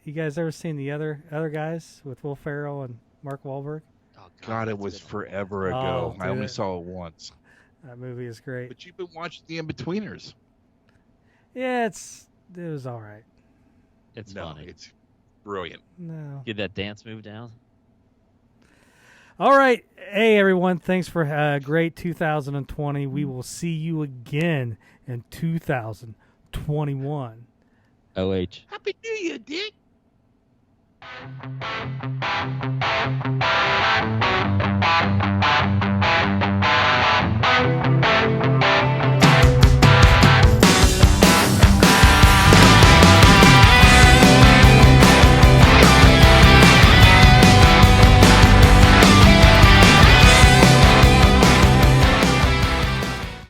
You guys ever seen the other guys with Will Ferrell and Mark Wahlberg? Oh, God, it was forever ago. I only saw it once. That movie is great. But you've been watching The In-Betweeners. Yeah, it was all right. It's funny. It's brilliant. No. Get that dance move down. All right. Hey, everyone. Thanks for a great 2020. We will see you again in 2021. OH. Happy New Year, Dick.